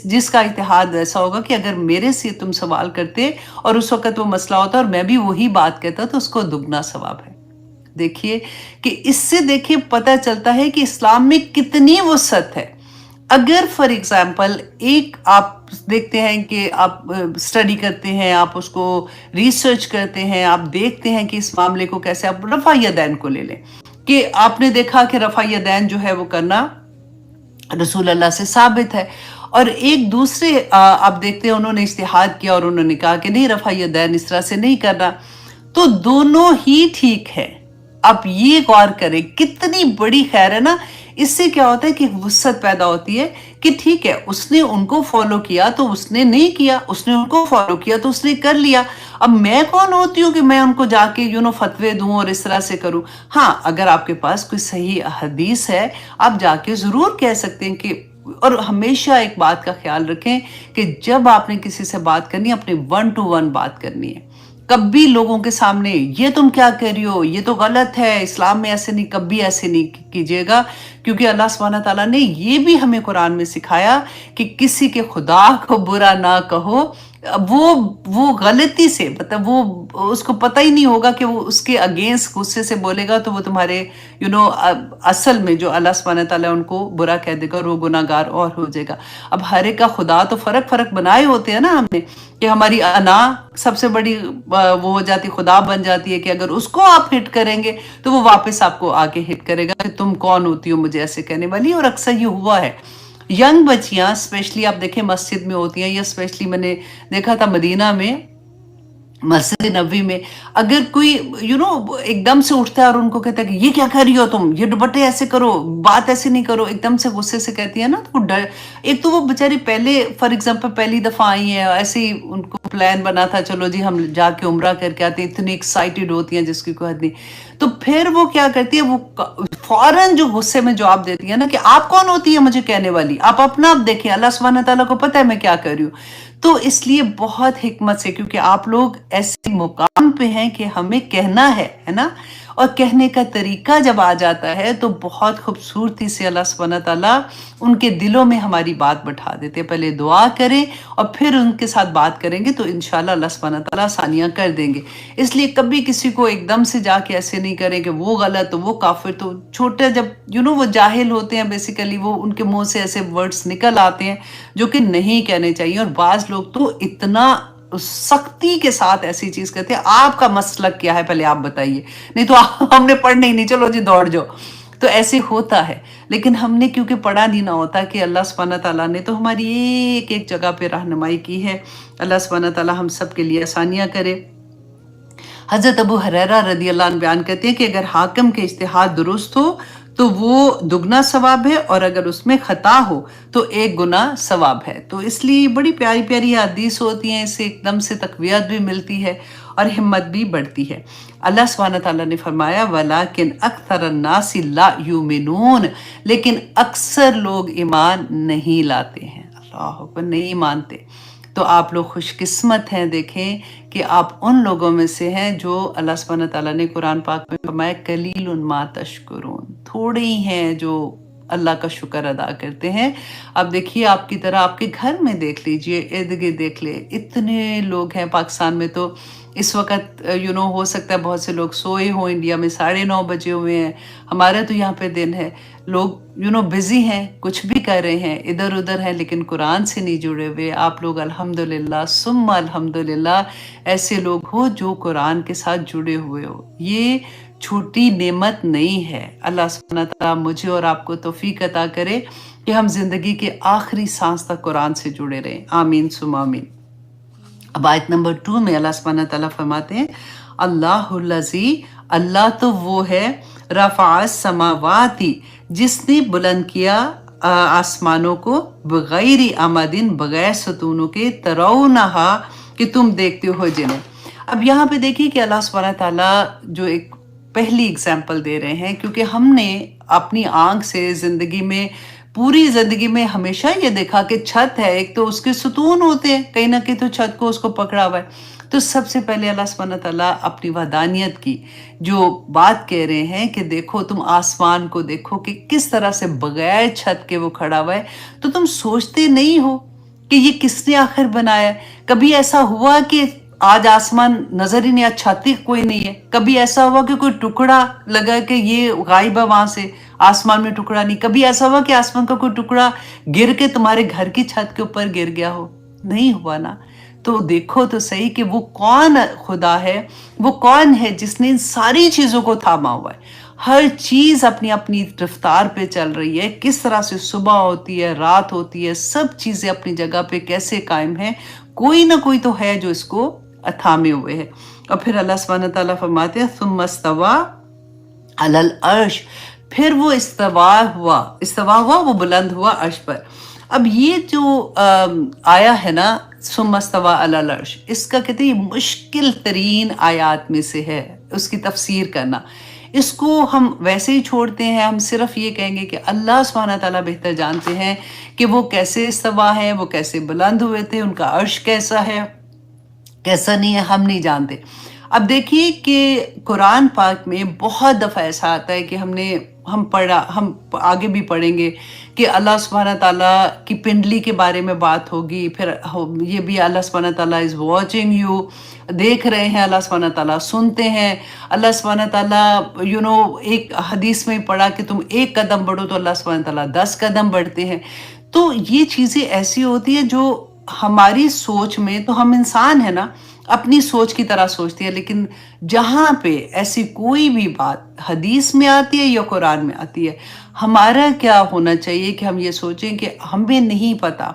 جس کا اتحاد ایسا ہوگا کہ اگر میرے سے تم سوال کرتے اور اس وقت وہ مسئلہ ہوتا اور میں بھی وہی بات کہتا تو اس کو دگنا ثواب ہے۔ دیکھیے کہ اس سے دیکھیے پتہ چلتا ہے کہ اسلام میں کتنی وسعت ہے۔ اگر فار ایگزامپل ایک آپ دیکھتے ہیں کہ آپ اسٹڈی کرتے ہیں، آپ اس کو ریسرچ کرتے ہیں، آپ دیکھتے ہیں کہ اس معاملے کو کیسے، آپ رفع یدین کو لے لیں کہ آپ نے دیکھا کہ رفع یدین جو ہے وہ کرنا رسول اللہ سے ثابت ہے، اور ایک دوسرے آپ دیکھتے ہیں انہوں نے اجتہاد کیا اور انہوں نے کہا کہ نہیں رفع یدین اس طرح سے نہیں کرنا، تو دونوں ہی ٹھیک ہے۔ آپ یہ غور کریں کتنی بڑی خیر ہے نا، اس سے کیا ہوتا ہے کہ وسعت پیدا ہوتی ہے کہ ٹھیک ہے اس نے ان کو فالو کیا تو اس نے نہیں کیا، اس نے ان کو فالو کیا تو اس نے کر لیا۔ اب میں کون ہوتی ہوں کہ میں ان کو جا کے فتوے دوں اور اس طرح سے کروں؟ ہاں اگر آپ کے پاس کوئی صحیح حدیث ہے آپ جا کے ضرور کہہ سکتے ہیں کہ، اور ہمیشہ ایک بات کا خیال رکھیں کہ جب آپ نے کسی سے بات کرنی ہے اپنے 1 to 1 بات کرنی ہے، کبھی لوگوں کے سامنے یہ تم کیا کہہ رہی ہو، یہ تو غلط ہے، اسلام میں ایسے نہیں، کبھی ایسے نہیں کیجیے گا، کیونکہ اللہ سبحانہ تعالیٰ نے یہ بھی ہمیں قرآن میں سکھایا کہ کسی کے خدا کو برا نہ کہو۔ وہ غلطی سے، مطلب وہ اس کو پتہ ہی نہیں ہوگا کہ وہ اس کے اگینسٹ غصے سے بولے گا تو وہ تمہارے اصل میں جو اللہ سبحانہ تعالیٰ ان کو برا کہہ دے گا اور وہ گناہ گار اور ہو جائے گا۔ اب ہر ایک کا خدا تو فرق بنائے ہوتے ہیں نا ہم نے، کہ ہماری انا سب سے بڑی وہ ہو جاتی، خدا بن جاتی ہے کہ اگر اس کو آپ ہٹ کریں گے تو وہ واپس آپ کو آ کے ہٹ کرے گا کہ تم کون ہوتی ہو مجھے ایسے کہنے والی، اور اکثر یہ ہوا ہے۔ ینگ بچیاں اسپیشلی آپ دیکھیں مسجد میں ہوتی ہیں، یا اسپیشلی میں نے دیکھا تھا مدینہ میں مسجد نبوی میں، اگر کوئی ایک دم سے اٹھتا ہے اور ان کو کہتا ہے کہ یہ کیا کر رہی ہو تم، یہ دوپٹے ایسے کرو، بات ایسے نہیں کرو، ایک دم سے غصے سے کہتی ہے نا، تو ڈر، ایک تو وہ بیچاری پہلے فار ایگزامپل پہلی دفعہ آئی ہیں، ایسے ہی ان کو پلان بنا تھا چلو جی ہم جا کے عمرہ کر کے آتے ہیں، اتنی ایکسائٹیڈ ہوتی ہیں جس کی کوئی حد نہیں، تو پھر وہ کیا کرتی ہے، وہ فوراً جو غصے میں جواب دیتی ہے نا کہ آپ کون ہوتی ہے مجھے کہنے والی، آپ اپنا آپ دیکھیں، اللہ سبحانہ تعالیٰ کو پتہ ہے میں کیا کر رہی ہوں۔ تو اس لیے بہت حکمت سے، کیونکہ آپ لوگ ایسے مقام پہ ہیں کہ ہمیں کہنا ہے نا، اور کہنے کا طریقہ جب آ جاتا ہے تو بہت خوبصورتی سے اللہ سبحانہ تعالیٰ ان کے دلوں میں ہماری بات بٹھا دیتے ہیں۔ پہلے دعا کریں اور پھر ان کے ساتھ بات کریں گے تو انشاءاللہ اللہ سبحانہ تعالیٰ آسانیاں کر دیں گے۔ اس لیے کبھی کسی کو ایک دم سے جا کے ایسے نہیں کریں کہ وہ غلط تو وہ کافر، تو چھوٹے جب وہ جاہل ہوتے ہیں بیسیکلی، وہ ان کے منہ سے ایسے ورڈز نکل آتے ہیں جو کہ نہیں کہنے چاہیے، اور بعض لوگ تو اتنا سختی کے ساتھ ایسی چیز کہتے ہیں، آپ کا مسلک کیا ہے پہلے آپ بتائیے، نہیں تو ہم نے پڑھنے ہی نہیں، چلو جی دوڑ جاؤ، تو ایسے ہوتا ہے۔ لیکن ہم نے کیونکہ پڑھا نہیں نہ ہوتا کہ اللہ سبحانہ تعالیٰ نے تو ہماری ایک ایک جگہ پہ رہنمائی کی ہے۔ اللہ سبحانہ تعالیٰ ہم سب کے لیے آسانیاں کرے۔ حضرت ابو ہریرہ رضی اللہ عنہ بیان کرتے ہیں کہ اگر حاکم کے اجتہاد درست ہو تو وہ دگنا ثواب ہے، اور اگر اس میں خطا ہو تو ایک گنا ثواب ہے۔ تو اس لیے بڑی پیاری پیاری حدیث ہوتی ہیں، اس سے ایک دم سے تقویت بھی ملتی ہے اور ہمت بھی بڑھتی ہے۔ اللہ سبحانہ تعالیٰ نے فرمایا وَلَكِنْ أَكْثَرَ النَّاسِ لَا يُؤْمِنُونَ، لیکن اکثر لوگ ایمان نہیں لاتے ہیں، اللہ اکبر، نہیں مانتے۔ تو آپ لوگ خوش قسمت ہیں، دیکھیں کہ آپ ان لوگوں میں سے ہیں جو اللہ سبحانہ تعالیٰ نے قرآن پاک میں فرمایا قلیل ما تشکرون، تھوڑے ہی ہیں جو اللہ کا شکر ادا کرتے ہیں۔ اب دیکھیے آپ کی طرح آپ کے گھر میں دیکھ لیجئے، ارد گرد دیکھ لے، اتنے لوگ ہیں پاکستان میں، تو اس وقت ہو سکتا ہے بہت سے لوگ سوئے ہوں، انڈیا میں 9:30 بجے ہوئے ہیں، ہمارا تو یہاں پہ دن ہے، لوگ بزی ہیں، کچھ بھی کر رہے ہیں، ادھر ادھر ہیں، لیکن قرآن سے نہیں جڑے ہوئے۔ آپ لوگ الحمدللہ ثم الحمدللہ ایسے لوگ ہو جو قرآن کے ساتھ جڑے ہوئے ہو، یہ چھوٹی نعمت نہیں ہے۔ اللہ سبحانہ تعالیٰ مجھے اور آپ کو توفیق عطا کرے کہ ہم زندگی کے آخری سانس تک قرآن سے جڑے رہیں، آمین ثم آمین۔ اب آیت نمبر 2 میں اللہ سبحانہ تعالیٰ فرماتے ہیں اللہ الذی، اللہ تو وہ ہے، رفع السماوات، جس نے بلند کیا آسمانوں کو، بغیر عمدن، بغیر ستونوں کے، ترونہا، کہ تم دیکھتے ہو جنہیں۔ اب یہاں پہ دیکھیے کہ اللہ سبحانہ تعالیٰ جو ایک پہلی اگزامپل دے رہے ہیں، کیونکہ ہم نے اپنی آنکھ سے زندگی میں، پوری زندگی میں ہمیشہ یہ دیکھا کہ چھت ہے ایک تو اس کے ستون ہوتے ہیں، کہیں نہ کہیں تو چھت کو اس کو پکڑا ہوا ہے، تو تو سب سے پہلے اللہ سبحانہ تعالیٰ اپنی وحدانیت کی جو بات کہہ رہے ہیں کہ دیکھو تم آسمان کو دیکھو کہ کس طرح سے بغیر چھت کے وہ کھڑا ہوا ہے، تو تم سوچتے نہیں ہو کہ یہ کس نے آخر بنایا ہے؟ کبھی ایسا ہوا کہ آج آسمان نظر ہی نہیں، چھت ہی کوئی نہیں ہے؟ کبھی ایسا ہوا کہ کوئی ٹکڑا لگا کہ یہ غائب ہے وہاں سے، آسمان میں ٹکڑا نہیں؟ کبھی ایسا ہوا کہ آسمان کا کوئی ٹکڑا گر کے تمہارے گھر کی چھت کے اوپر گر گیا ہو؟ نہیں ہوا نا۔ تو دیکھو تو صحیح کہ وہ کون خدا ہے، وہ کون ہے جس نے ان ساری چیزوں کو تھاما ہوا ہے۔ ہر چیز اپنی اپنی رفتار پہ چل رہی ہے، کس طرح سے صبح ہوتی ہے، رات ہوتی ہے، سب چیزیں اپنی جگہ پہ کیسے قائم ہیں، کوئی نہ کوئی تو ہے جو اس کو تھامے ہوئے ہے۔ اور پھر اللہ سبحانہ تعالیٰ فرماتے ہیں ثم استوى علی العرش، پھر وہ استوا ہوا، وہ بلند ہوا عرش پر۔ اب یہ جو آیا ہے نا ثم استوى علی العرش، اس کا کہتے ہیں یہ مشکل ترین آیات میں سے ہے اس کی تفسیر کرنا۔ اس کو ہم ویسے ہی چھوڑتے ہیں، ہم صرف یہ کہیں گے کہ اللہ سبحانہ تعالیٰ بہتر جانتے ہیں کہ وہ کیسے استوا ہیں، وہ کیسے بلند ہوئے تھے، ان کا عرش کیسا ہے کیسا نہیں ہے، ہم نہیں جانتے۔ اب دیکھیے کہ قرآن پاک میں بہت دفعہ ایسا آتا ہے کہ ہم پڑھا، ہم آگے بھی پڑھیں گے کہ اللہ سبحانہ تعالیٰ کی پنڈلی کے بارے میں بات ہوگی، پھر یہ بھی اللہ سبحانہ تعالیٰ از واچنگ یو، دیکھ رہے ہیں، اللہ سبحانہ تعالیٰ سنتے ہیں، اللہ سبحانہ تعالیٰ ایک حدیث میں پڑھا کہ تم ایک قدم بڑھو تو اللہ سبحانہ تعالیٰ 10 قدم بڑھتے ہیں۔ تو یہ چیزیں ایسی ہوتی ہیں جو ہماری سوچ میں، تو ہم انسان ہیں نا، اپنی سوچ کی طرح سوچتے ہیں، لیکن جہاں پہ ایسی کوئی بھی بات حدیث میں آتی ہے یا قرآن میں آتی ہے، ہمارا کیا ہونا چاہیے کہ ہم یہ سوچیں کہ ہمیں نہیں پتا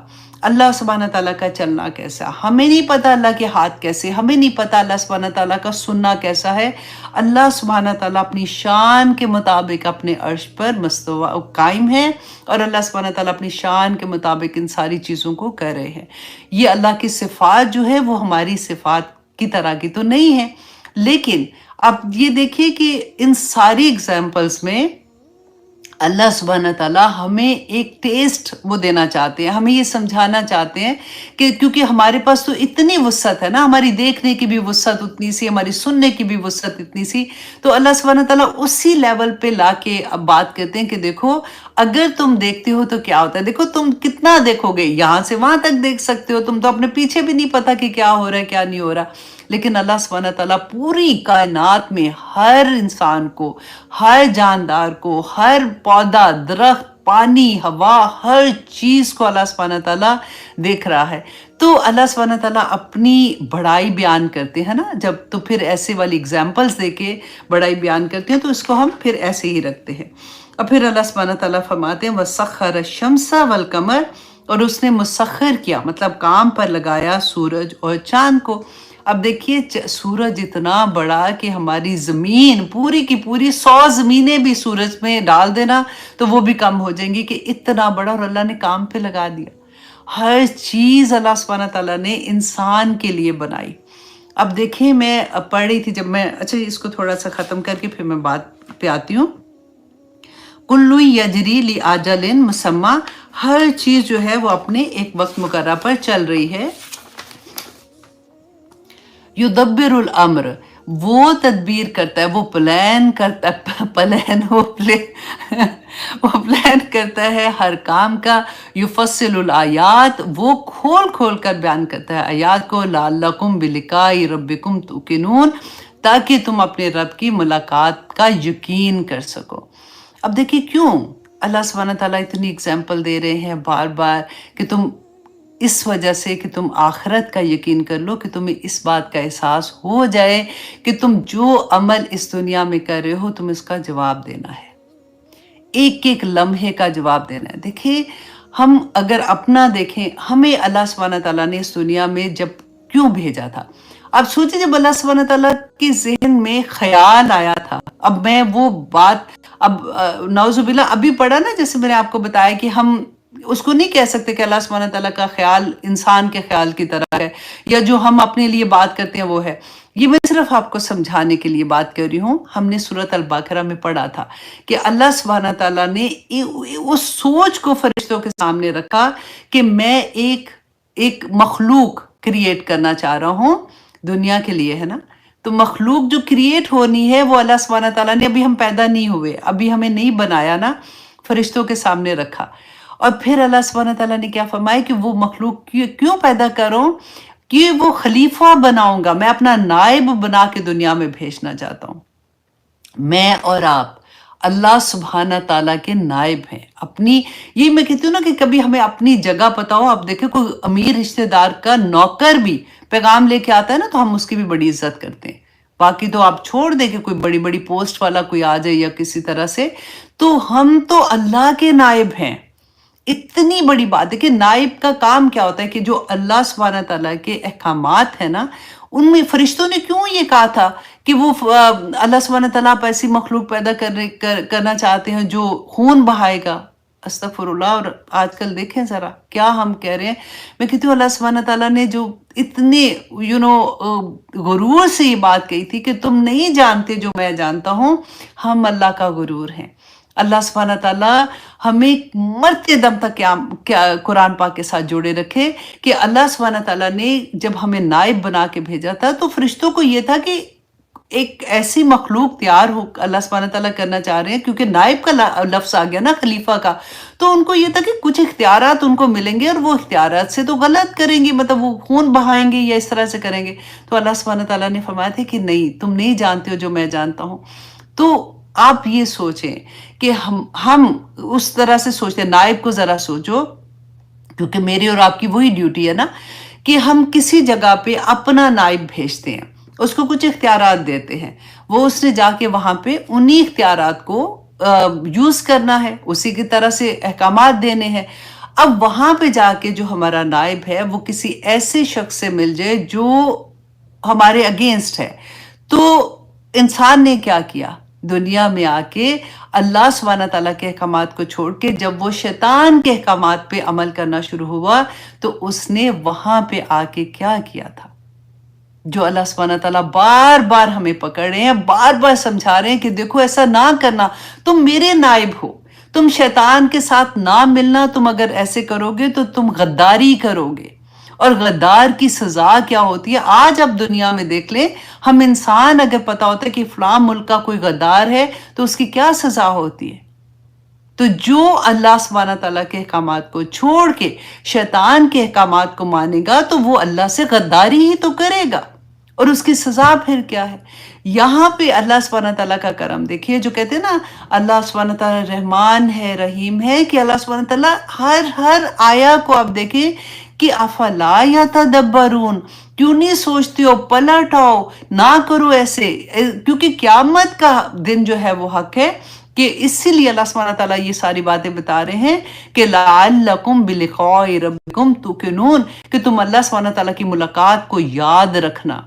اللہ سبحانہ تعالیٰ کا چلنا کیسا، ہمیں نہیں پتا اللہ کے ہاتھ کیسے، ہمیں نہیں پتا اللہ سبحانہ تعالیٰ کا سننا کیسا ہے۔ اللہ سبحانہ تعالیٰ اپنی شان کے مطابق اپنے عرش پر مستوی قائم ہے، اور اللہ سبحانہ تعالیٰ اپنی شان کے مطابق ان ساری چیزوں کو کر رہے ہیں۔ یہ اللہ کی صفات جو ہے وہ ہماری صفات کی طرح کی تو نہیں ہے، لیکن اب یہ دیکھیے کہ ان ساری اگزامپلز میں اللہ سبحانہ تعالیٰ ہمیں ایک ٹیسٹ وہ دینا چاہتے ہیں، ہمیں یہ سمجھانا چاہتے ہیں کہ کیونکہ ہمارے پاس تو اتنی وسعت ہے نا، ہماری دیکھنے کی بھی وسعت اتنی سی، ہماری سننے کی بھی وسعت اتنی سی، تو اللہ سبحانہ تعالیٰ اسی لیول پہ لا کے اب بات کرتے ہیں کہ دیکھو اگر تم دیکھتے ہو تو کیا ہوتا ہے، دیکھو تم کتنا دیکھو گے، یہاں سے وہاں تک دیکھ سکتے ہو، تم تو اپنے پیچھے بھی نہیں پتا کہ کیا ہو رہا ہے کیا نہیں ہو رہا، لیکن اللہ سبحانہ تعالیٰ پوری کائنات میں ہر انسان کو، ہر جاندار کو، ہر پودا، درخت، پانی، ہوا، ہر چیز کو اللہ سبحانہ تعالیٰ دیکھ رہا ہے۔ تو اللہ سبحانہ تعالیٰ اپنی بڑائی بیان کرتے ہیں نا جب، تو پھر ایسے والی اگزامپلز دے کے بڑائی بیان کرتے ہیں، تو اس کو ہم پھر ایسے ہی رکھتے ہیں۔ اور پھر اللہ سبحانہ تعالیٰ فرماتے ہیں وَسَخَّرَ الشَّمْسَ وَالْقَمَرَ، اور اس نے مسخر کیا، مطلب کام پر لگایا سورج اور چاند کو۔ اب دیکھیے سورج اتنا بڑا کہ ہماری زمین پوری کی پوری 100 زمینیں بھی سورج میں ڈال دینا تو وہ بھی کم ہو جائیں گی، کہ اتنا بڑا، اور اللہ نے کام پہ لگا دیا۔ ہر چیز اللہ سبحانہ تعالیٰ نے انسان کے لیے بنائی۔ اب دیکھیں میں پڑھ رہی تھی جب میں، اچھا اس کو تھوڑا سا ختم کر کے پھر میں بات پہ آتی ہوں۔ کلو یجری لِأَجَلٍ مسمى، ہر چیز جو ہے وہ اپنے ایک وقت مقررہ پر چل رہی ہے۔ یدبر الامر، وہ تدبیر کرتا ہے، وہ پلان کرتا ہے، وہ پلان کرتا ہے ہر کام کا۔ یفصل الآیات، وہ کھول کھول کر بیان کرتا ہے آیات کو۔ لعلکم بلقاء ربکم توقنون، تاکہ تم اپنے رب کی ملاقات کا یقین کر سکو۔ اب دیکھیں کیوں اللہ سبحانہ تعالیٰ اتنی اگزامپل دے رہے ہیں بار بار، کہ تم اس وجہ سے کہ تم آخرت کا یقین کر لو، کہ تمہیں اس بات کا احساس ہو جائے کہ تم جو عمل اس دنیا میں کر رہے ہو تم اس کا جواب دینا ہے، ایک ایک لمحے کا جواب دینا ہے۔ دیکھیں ہم اگر اپنا دیکھیں، ہمیں اللہ سبحانہ تعالیٰ نے اس دنیا میں جب کیوں بھیجا تھا؟ اب سوچیں جب اللہ سبحانہ تعالیٰ کے ذہن میں خیال آیا تھا، اب میں وہ بات اب نعوذ باللہ ابھی پڑھا نا، جیسے میں نے آپ کو بتایا کہ ہم اس کو نہیں کہہ سکتے کہ اللہ سبحانہ تعالیٰ کا خیال انسان کے خیال کی طرح ہے، یا جو ہم اپنے لیے بات کرتے ہیں وہ ہے۔ یہ میں صرف آپ کو سمجھانے کے لیے بات کر رہی ہوں۔ ہم نے سورۃ البقرہ میں پڑھا تھا کہ اللہ سبحانہ تعالیٰ نے اس سوچ کو فرشتوں کے سامنے رکھا کہ میں ایک مخلوق کریٹ کرنا چاہ رہا ہوں دنیا کے لیے ہے نا. تو مخلوق جو کریٹ ہونی ہے وہ اللہ سبحانہ تعالیٰ نے، ابھی ہم پیدا نہیں ہوئے، ابھی ہمیں نہیں بنایا نا، فرشتوں کے سامنے رکھا. اور پھر اللہ سبحانہ تعالیٰ نے کیا فرمایا کہ وہ مخلوق کیوں پیدا کروں، کہ وہ خلیفہ بناؤں گا، میں اپنا نائب بنا کے دنیا میں بھیجنا چاہتا ہوں. میں اور آپ اللہ سبحانہ تعالیٰ کے نائب ہیں. اپنی، یہ میں کہتی ہوں نا کہ کبھی ہمیں اپنی جگہ پتا ہو. آپ دیکھیں کوئی امیر رشتہ دار کا نوکر بھی پیغام لے کے آتا ہے نا تو ہم اس کی بھی بڑی عزت کرتے ہیں. باقی تو آپ چھوڑ دیں کہ کوئی بڑی بڑی پوسٹ والا کوئی آ جائے یا کسی طرح سے، تو ہم تو اللہ کے نائب ہیں. اتنی بڑی بات ہے کہ نائب کا کام کیا ہوتا ہے کہ جو اللہ سبحانہ تعالیٰ کے احکامات ہیں نا، ان میں فرشتوں نے کیوں یہ کہا تھا کہ وہ اللہ سبحانہ تعالیٰ آپ ایسی مخلوق پیدا کرنا چاہتے ہیں جو خون بہائے گا. استغفر اللہ. اور آج کل دیکھیں ذرا کیا ہم کہہ رہے ہیں. میں کہتی ہوں اللہ سبحانہ تعالیٰ نے جو اتنے غرور سے یہ بات کہی تھی کہ تم نہیں جانتے جو میں جانتا ہوں، ہم اللہ کا غرور ہیں. اللہ سبحانہ تعالیٰ ہمیں مرتے دم تک قرآن پاک کے ساتھ جوڑے رکھے کہ اللہ سبحانہ تعالیٰ نے جب ہمیں نائب بنا کے بھیجا تھا تو فرشتوں کو یہ تھا کہ ایک ایسی مخلوق تیار ہو، اللہ سبحانہ تعالیٰ کرنا چاہ رہے ہیں کیونکہ نائب کا لفظ آ گیا نا خلیفہ کا، تو ان کو یہ تھا کہ کچھ اختیارات ان کو ملیں گے اور وہ اختیارات سے تو غلط کریں گے، مطلب وہ خون بہائیں گے یا اس طرح سے کریں گے. تو اللہ سبحانہ تعالیٰ نے فرمایا تھا کہ نہیں، تم نہیں جانتے ہو جو میں جانتا ہوں. تو آپ یہ سوچیں کہ ہم اس طرح سے سوچتے ہیں. نائب کو ذرا سوچو، کیونکہ میری اور آپ کی وہی ڈیوٹی ہے نا کہ ہم کسی جگہ پہ اپنا نائب بھیجتے ہیں، اس کو کچھ اختیارات دیتے ہیں، وہ اس نے جا کے وہاں پہ انہی اختیارات کو یوز کرنا ہے، اسی کی طرح سے احکامات دینے ہیں. اب وہاں پہ جا کے جو ہمارا نائب ہے وہ کسی ایسے شخص سے مل جائے جو ہمارے اگینسٹ ہے، تو انسان نے کیا کیا؟ دنیا میں آ کے اللہ سبحانہ تعالیٰ کے احکامات کو چھوڑ کے جب وہ شیطان کے احکامات پہ عمل کرنا شروع ہوا تو اس نے وہاں پہ آ کے کیا کیا تھا جو اللہ سبحانہ تعالیٰ بار بار ہمیں پکڑ رہے ہیں، بار بار سمجھا رہے ہیں کہ دیکھو ایسا نہ کرنا، تم میرے نائب ہو، تم شیطان کے ساتھ نہ ملنا، تم اگر ایسے کرو گے تو تم غداری کرو گے، اور غدار کی سزا کیا ہوتی ہے. آج اب دنیا میں دیکھ لیں، ہم انسان اگر پتا ہوتا ہے کہ فلاں ملک کا کوئی غدار ہے تو اس کی کیا سزا ہوتی ہے. تو جو اللہ سبحانہ تعالیٰ کے احکامات کو چھوڑ کے شیطان کے احکامات کو مانے گا تو وہ اللہ سے غداری ہی تو کرے گا، اور اس کی سزا پھر کیا ہے. یہاں پہ اللہ سبحانہ تعالیٰ کا کرم دیکھیے، جو کہتے ہیں نا اللہ سبحانہ تعالیٰ رحمان ہے رحیم ہے، کہ اللہ سبحانہ تعالیٰ ہر آیا کو آپ دیکھیں کہ افلا یتدبرون، کیوں نہیں سوچتے ہو، پلٹ آؤ، نہ کرو ایسے، کیونکہ قیامت کا دن جو ہے وہ حق ہے. کہ اسی لیے اللہ سبحانہ تعالیٰ یہ ساری باتیں بتا رہے ہیں کہ لعلکم بلقاء ربکم توقنون، کہ تم اللہ سبحانہ تعالیٰ کی ملاقات کو یاد رکھنا،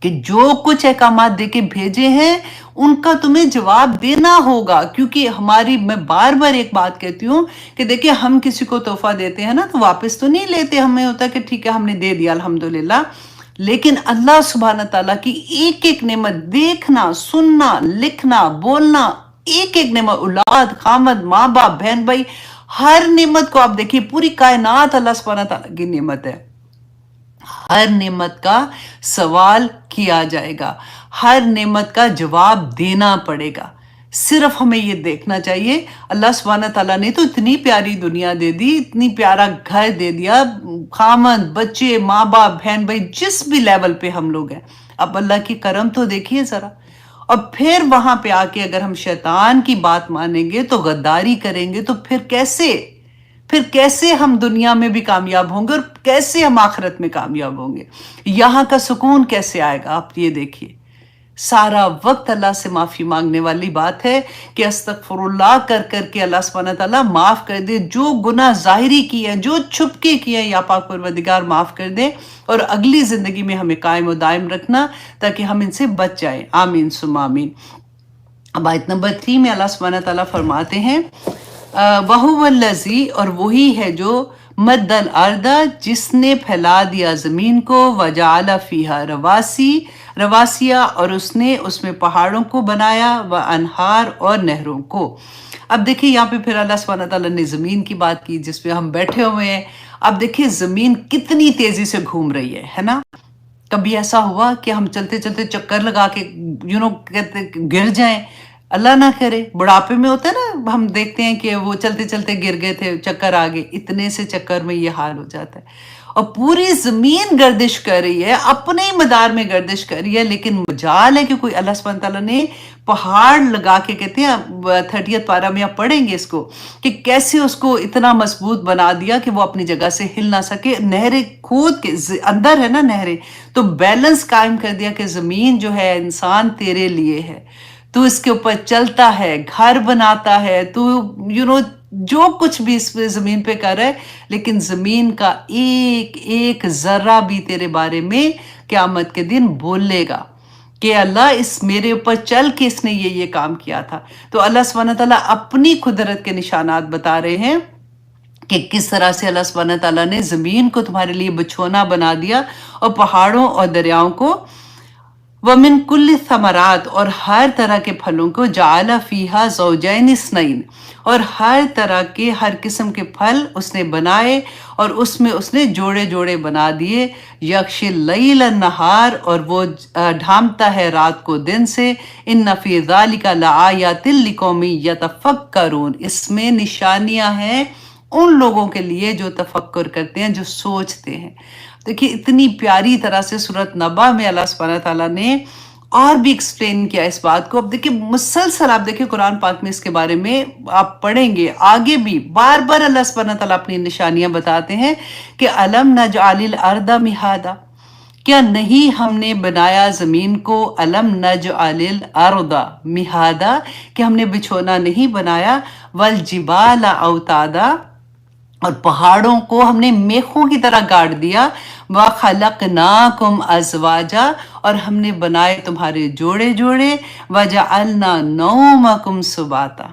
کہ جو کچھ احکامات دے کے بھیجے ہیں ان کا تمہیں جواب دینا ہوگا. کیونکہ میں بار بار ایک بات کہتی ہوں کہ دیکھیں ہم کسی کو تحفہ دیتے ہیں نا تو واپس تو نہیں لیتے، ہمیں ہوتا ہے کہ ٹھیک ہے ہم نے دے دیا الحمدللہ، لیکن اللہ سبحانہ تعالیٰ کی ایک ایک نعمت دیکھنا، سننا، لکھنا، بولنا، ایک ایک نعمت، اولاد، خامد، ماں باپ، بہن بھائی، ہر نعمت کو آپ دیکھیے، پوری کائنات اللہ سبحانہ تعالیٰ کی نعمت ہے. ہر نعمت کا سوال کیا جائے گا، ہر نعمت کا جواب دینا پڑے گا. صرف ہمیں یہ دیکھنا چاہیے اللہ سبحانہ تعالیٰ نے تو اتنی پیاری دنیا دے دی، اتنی پیارا گھر دے دیا، خامند، بچے، ماں باپ، بہن بھائی، جس بھی لیول پہ ہم لوگ ہیں. اب اللہ کی کرم تو دیکھیے ذرا. اور پھر وہاں پہ آ کے اگر ہم شیطان کی بات مانیں گے تو غداری کریں گے تو پھر کیسے ہم دنیا میں بھی کامیاب ہوں گے اور کیسے ہم آخرت میں کامیاب ہوں گے. یہاں کا سکون کیسے آئے گا؟ آپ یہ دیکھیے، سارا وقت اللہ سے معافی مانگنے والی بات ہے کہ استغفر اللہ کر کر کے اللہ سبحانہ تعالیٰ معاف کر دے. جو گناہ ظاہری کیے ہیں، جو چھپ کے کیے ہیں، یا پاک پروردگار معاف کر دے اور اگلی زندگی میں ہمیں قائم و دائم رکھنا تاکہ ہم ان سے بچ جائیں. آمین ثم آمین. اب آیت نمبر 3 میں اللہ سبحانہ تعالیٰ فرماتے ہیں وَهُوَ الَّذِي، اور وہی ہے جو مد الارض، جس نے پھیلا دیا زمین کو، وجعل فیہا رواسیا، اور اس نے اس میں پہاڑوں کو بنایا، وانہار، اور نہروں کو. اب دیکھیں یہاں پہ پھر اللہ سبحانہ تعالیٰ نے زمین کی بات کی جس پہ ہم بیٹھے ہوئے ہیں. اب دیکھیں زمین کتنی تیزی سے گھوم رہی ہے نا. کبھی ایسا ہوا کہ ہم چلتے چلتے چکر لگا کے کہتے گر جائیں؟ اللہ نہ کرے، بڑھاپے میں ہوتا ہے نا، ہم دیکھتے ہیں کہ وہ چلتے چلتے گر گئے تھے، چکر آ گئے، اتنے سے چکر میں یہ حال ہو جاتا ہے۔ اور پوری زمین گردش کر رہی ہے، اپنے ہی مدار میں گردش کر رہی ہے، لیکن مجال ہے کہ کوئی اللہ سبحانہ تعالیٰ نے پہاڑ لگا کے، کہتے ہیں 30 پارہ میں آپ پڑھیں گے اس کو، کہ کیسے اس کو اتنا مضبوط بنا دیا کہ وہ اپنی جگہ سے ہل نہ سکے، نہریں کھود کے اندر ہے نا نہریں، تو بیلنس قائم کر دیا کہ زمین جو ہے انسان تیرے لیے ہے، تو اس کے اوپر چلتا ہے، گھر بناتا ہے، تو جو کچھ بھی اس پہ زمین پہ کر رہا ہے، لیکن زمین کا ایک ایک ذرہ بھی تیرے بارے میں قیامت کے دن بولے گا کہ اللہ اس میرے اوپر چل کے اس نے یہ کام کیا تھا۔ تو اللہ سبحانہ تعالیٰ اپنی قدرت کے نشانات بتا رہے ہیں کہ کس طرح سے اللہ سبحانہ تعالیٰ نے زمین کو تمہارے لیے بچھونا بنا دیا، اور پہاڑوں اور دریاؤں کو، وَمِن كُلِّ ثمرات، اور ہر طرح کے پھلوں کو، جعل فیہا زوجین اثنین، اور ہر طرح کے ہر قسم کے پھل اس نے بنائے، اور اس میں اس نے جوڑے جوڑے بنا دیے، یکش اللیل النہار، اور وہ ڈھانپتا ہے رات کو دن سے، ان فی ذالک لآیات لقوم یتفکرون، اس میں نشانیاں ہیں ان لوگوں کے لیے جو تفکر کرتے ہیں، جو سوچتے ہیں۔ دیکھیے اتنی پیاری طرح سے سورۃ نبا میں اللہ سبحانہ تعالیٰ نے اور بھی ایکسپلین کیا اس بات کو۔ اب دیکھیں مسلسل، آپ دیکھیں قرآن پاک میں اس کے بارے میں آپ پڑھیں گے آگے بھی بار بار اللہ سبحانہ تعالیٰ اپنی نشانیاں بتاتے ہیں کہ الم نجعل الارض مہادا، کیا نہیں ہم نے بنایا زمین کو، الم نجعل الارض مہادا، کہ ہم نے بچھونا نہیں بنایا، والجبال اوتادا، اور پہاڑوں کو ہم نے میخوں کی طرح گاڑ دیا، وَخَلَقْنَاكُمْ أَزْوَاجًا، اور ہم نے بنائے تمہارے جوڑے جوڑے، وَجَعَلْنَا نَوْمَكُمْ سُبَاتًا،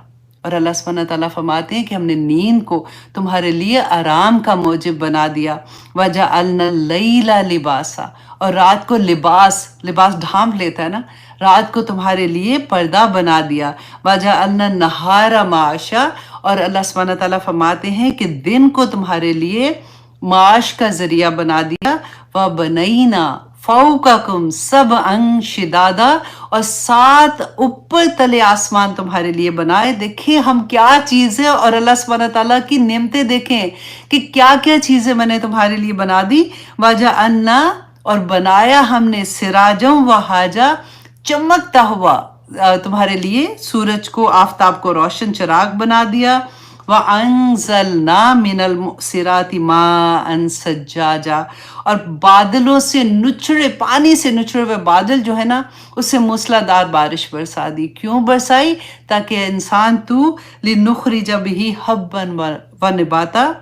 اور اللہ سبحانہ تعالیٰ فرماتے ہیں کہ ہم نے نیند کو تمہارے لیے آرام کا موجب بنا دیا، وَجَعَلْنَا اللَّيْلَ لِبَاسًا، اور رات کو لباس ڈھانپ لیتا ہے نا، رات کو تمہارے لیے پردہ بنا دیا، وَجَعَلْنَا النَّهَارَ مَعَاشًا، اور اللہ سبحانہ تعالیٰ فرماتے ہیں کہ دن کو تمہارے لیے معاش کا ذریعہ بنا دیا، وَبَنَيْنَا فَوْقَكُمْ سَبْعًا شِدَادًا، اور 7 اوپر تلے آسمان تمہارے لیے بنائے۔ دیکھیں ہم کیا چیز ہے، اور اللہ سبحانہ تعالیٰ کی نعمتیں دیکھیں کہ کیا کیا چیزیں میں نے تمہارے لیے بنا دی، وَجَعَلْنَا، اور بنایا ہم نے، سِرَاجًا وَہَاجًا، چمکتا ہوا تمہارے لیے سورج کو، آفتاب کو روشن چراغ بنا دیا، وَأَنزَلْنَا مِنَ الْمُعْصِرَاتِ مَاءً ثَجَّاجًا، اور بادلوں سے نچڑے، پانی سے نچڑے ہوئے بادل جو ہے نا، اس سے موسلادھار بارش برسا دی۔ کیوں برسائی؟ تاکہ انسان تو لِنُخْرِجَ بِهِ حَبًّا وَنَبَاتًا،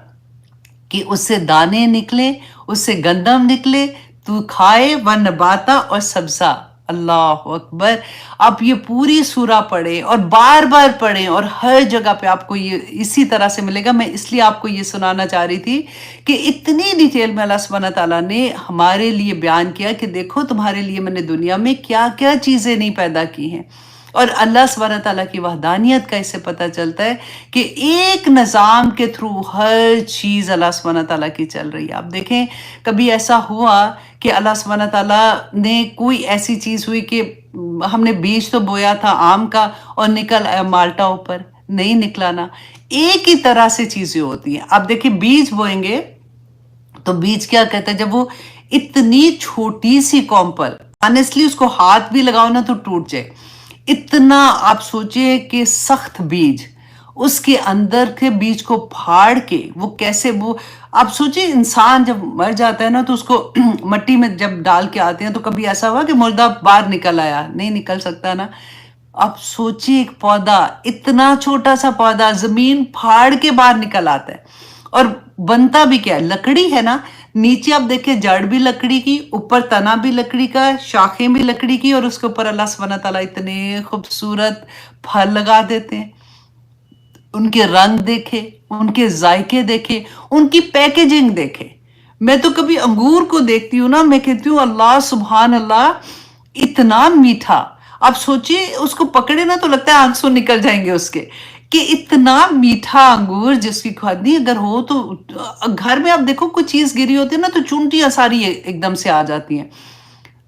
کہ اس سے دانے نکلے، اس سے گندم نکلے، تو کھائے، ونباتا، اور سبزہ۔ اللہ اکبر! آپ یہ پوری سورہ پڑھیں اور بار بار پڑھیں، اور ہر جگہ پہ آپ کو یہ اسی طرح سے ملے گا۔ میں اس لیے آپ کو یہ سنانا چاہ رہی تھی کہ اتنی ڈیٹیل میں اللہ سبحانہ تعالیٰ نے ہمارے لیے بیان کیا کہ دیکھو تمہارے لیے میں نے دنیا میں کیا کیا چیزیں نہیں پیدا کی ہیں، اور اللہ سبحانہ تعالیٰ کی وحدانیت کا اس سے پتہ چلتا ہے کہ ایک نظام کے تھرو ہر چیز اللہ سبحانہ تعالیٰ کی چل رہی ہے۔ آپ دیکھیں کبھی ایسا ہوا کہ اللہ سبحانہ تعالیٰ نے کوئی ایسی چیز ہوئی کہ ہم نے بیج تو بویا تھا آم کا اور نکل آیا مالٹا اوپر، نہیں نکلا نا۔ ایک ہی طرح سے چیزیں ہوتی ہیں۔ آپ دیکھیں بیج بوئیں گے تو بیج کیا کہتا ہے، جب وہ اتنی چھوٹی سی قوم پر آنیسٹلی اس کو ہاتھ بھی لگاؤ نا تو ٹوٹ جائے، اتنا آپ سوچیں کہ سخت بیج، اس کے اندر کے بیج کو پھاڑ کے وہ کیسے، وہ آپ سوچیں انسان جب مر جاتا ہے نا تو اس کو مٹی میں جب ڈال کے آتے ہیں تو کبھی ایسا ہوا کہ مردہ باہر نکل آیا؟ نہیں نکل سکتا نا۔ آپ سوچیں ایک پودا، اتنا چھوٹا سا پودا زمین پھاڑ کے باہر نکل آتا ہے، اور بنتا بھی کیا ہے، لکڑی ہے نا، نیچے آپ دیکھیں جڑ بھی لکڑی کی، اوپر تنا بھی لکڑی کا، شاخیں بھی لکڑی کی، اور اس کے اوپر اللہ سبحانہ تعالیٰ اتنے خوبصورت پھل لگا دیتے ہیں۔ ان کے رنگ دیکھے، ان کے ذائقے دیکھے، ان کی پیکیجنگ دیکھے۔ میں تو کبھی انگور کو دیکھتی ہوں نا، میں کہتی ہوں اللہ سبحان اللہ، اتنا میٹھا، آپ سوچئے اس کو پکڑے نا تو لگتا ہے آنسو نکل جائیں گے اس کے، کہ اتنا میٹھا انگور جس کی کھادی اگر ہو تو گھر میں آپ دیکھو کوئی چیز گری ہوتی ہے نا تو چونٹیاں ساری ایک دم سے آ جاتی ہیں۔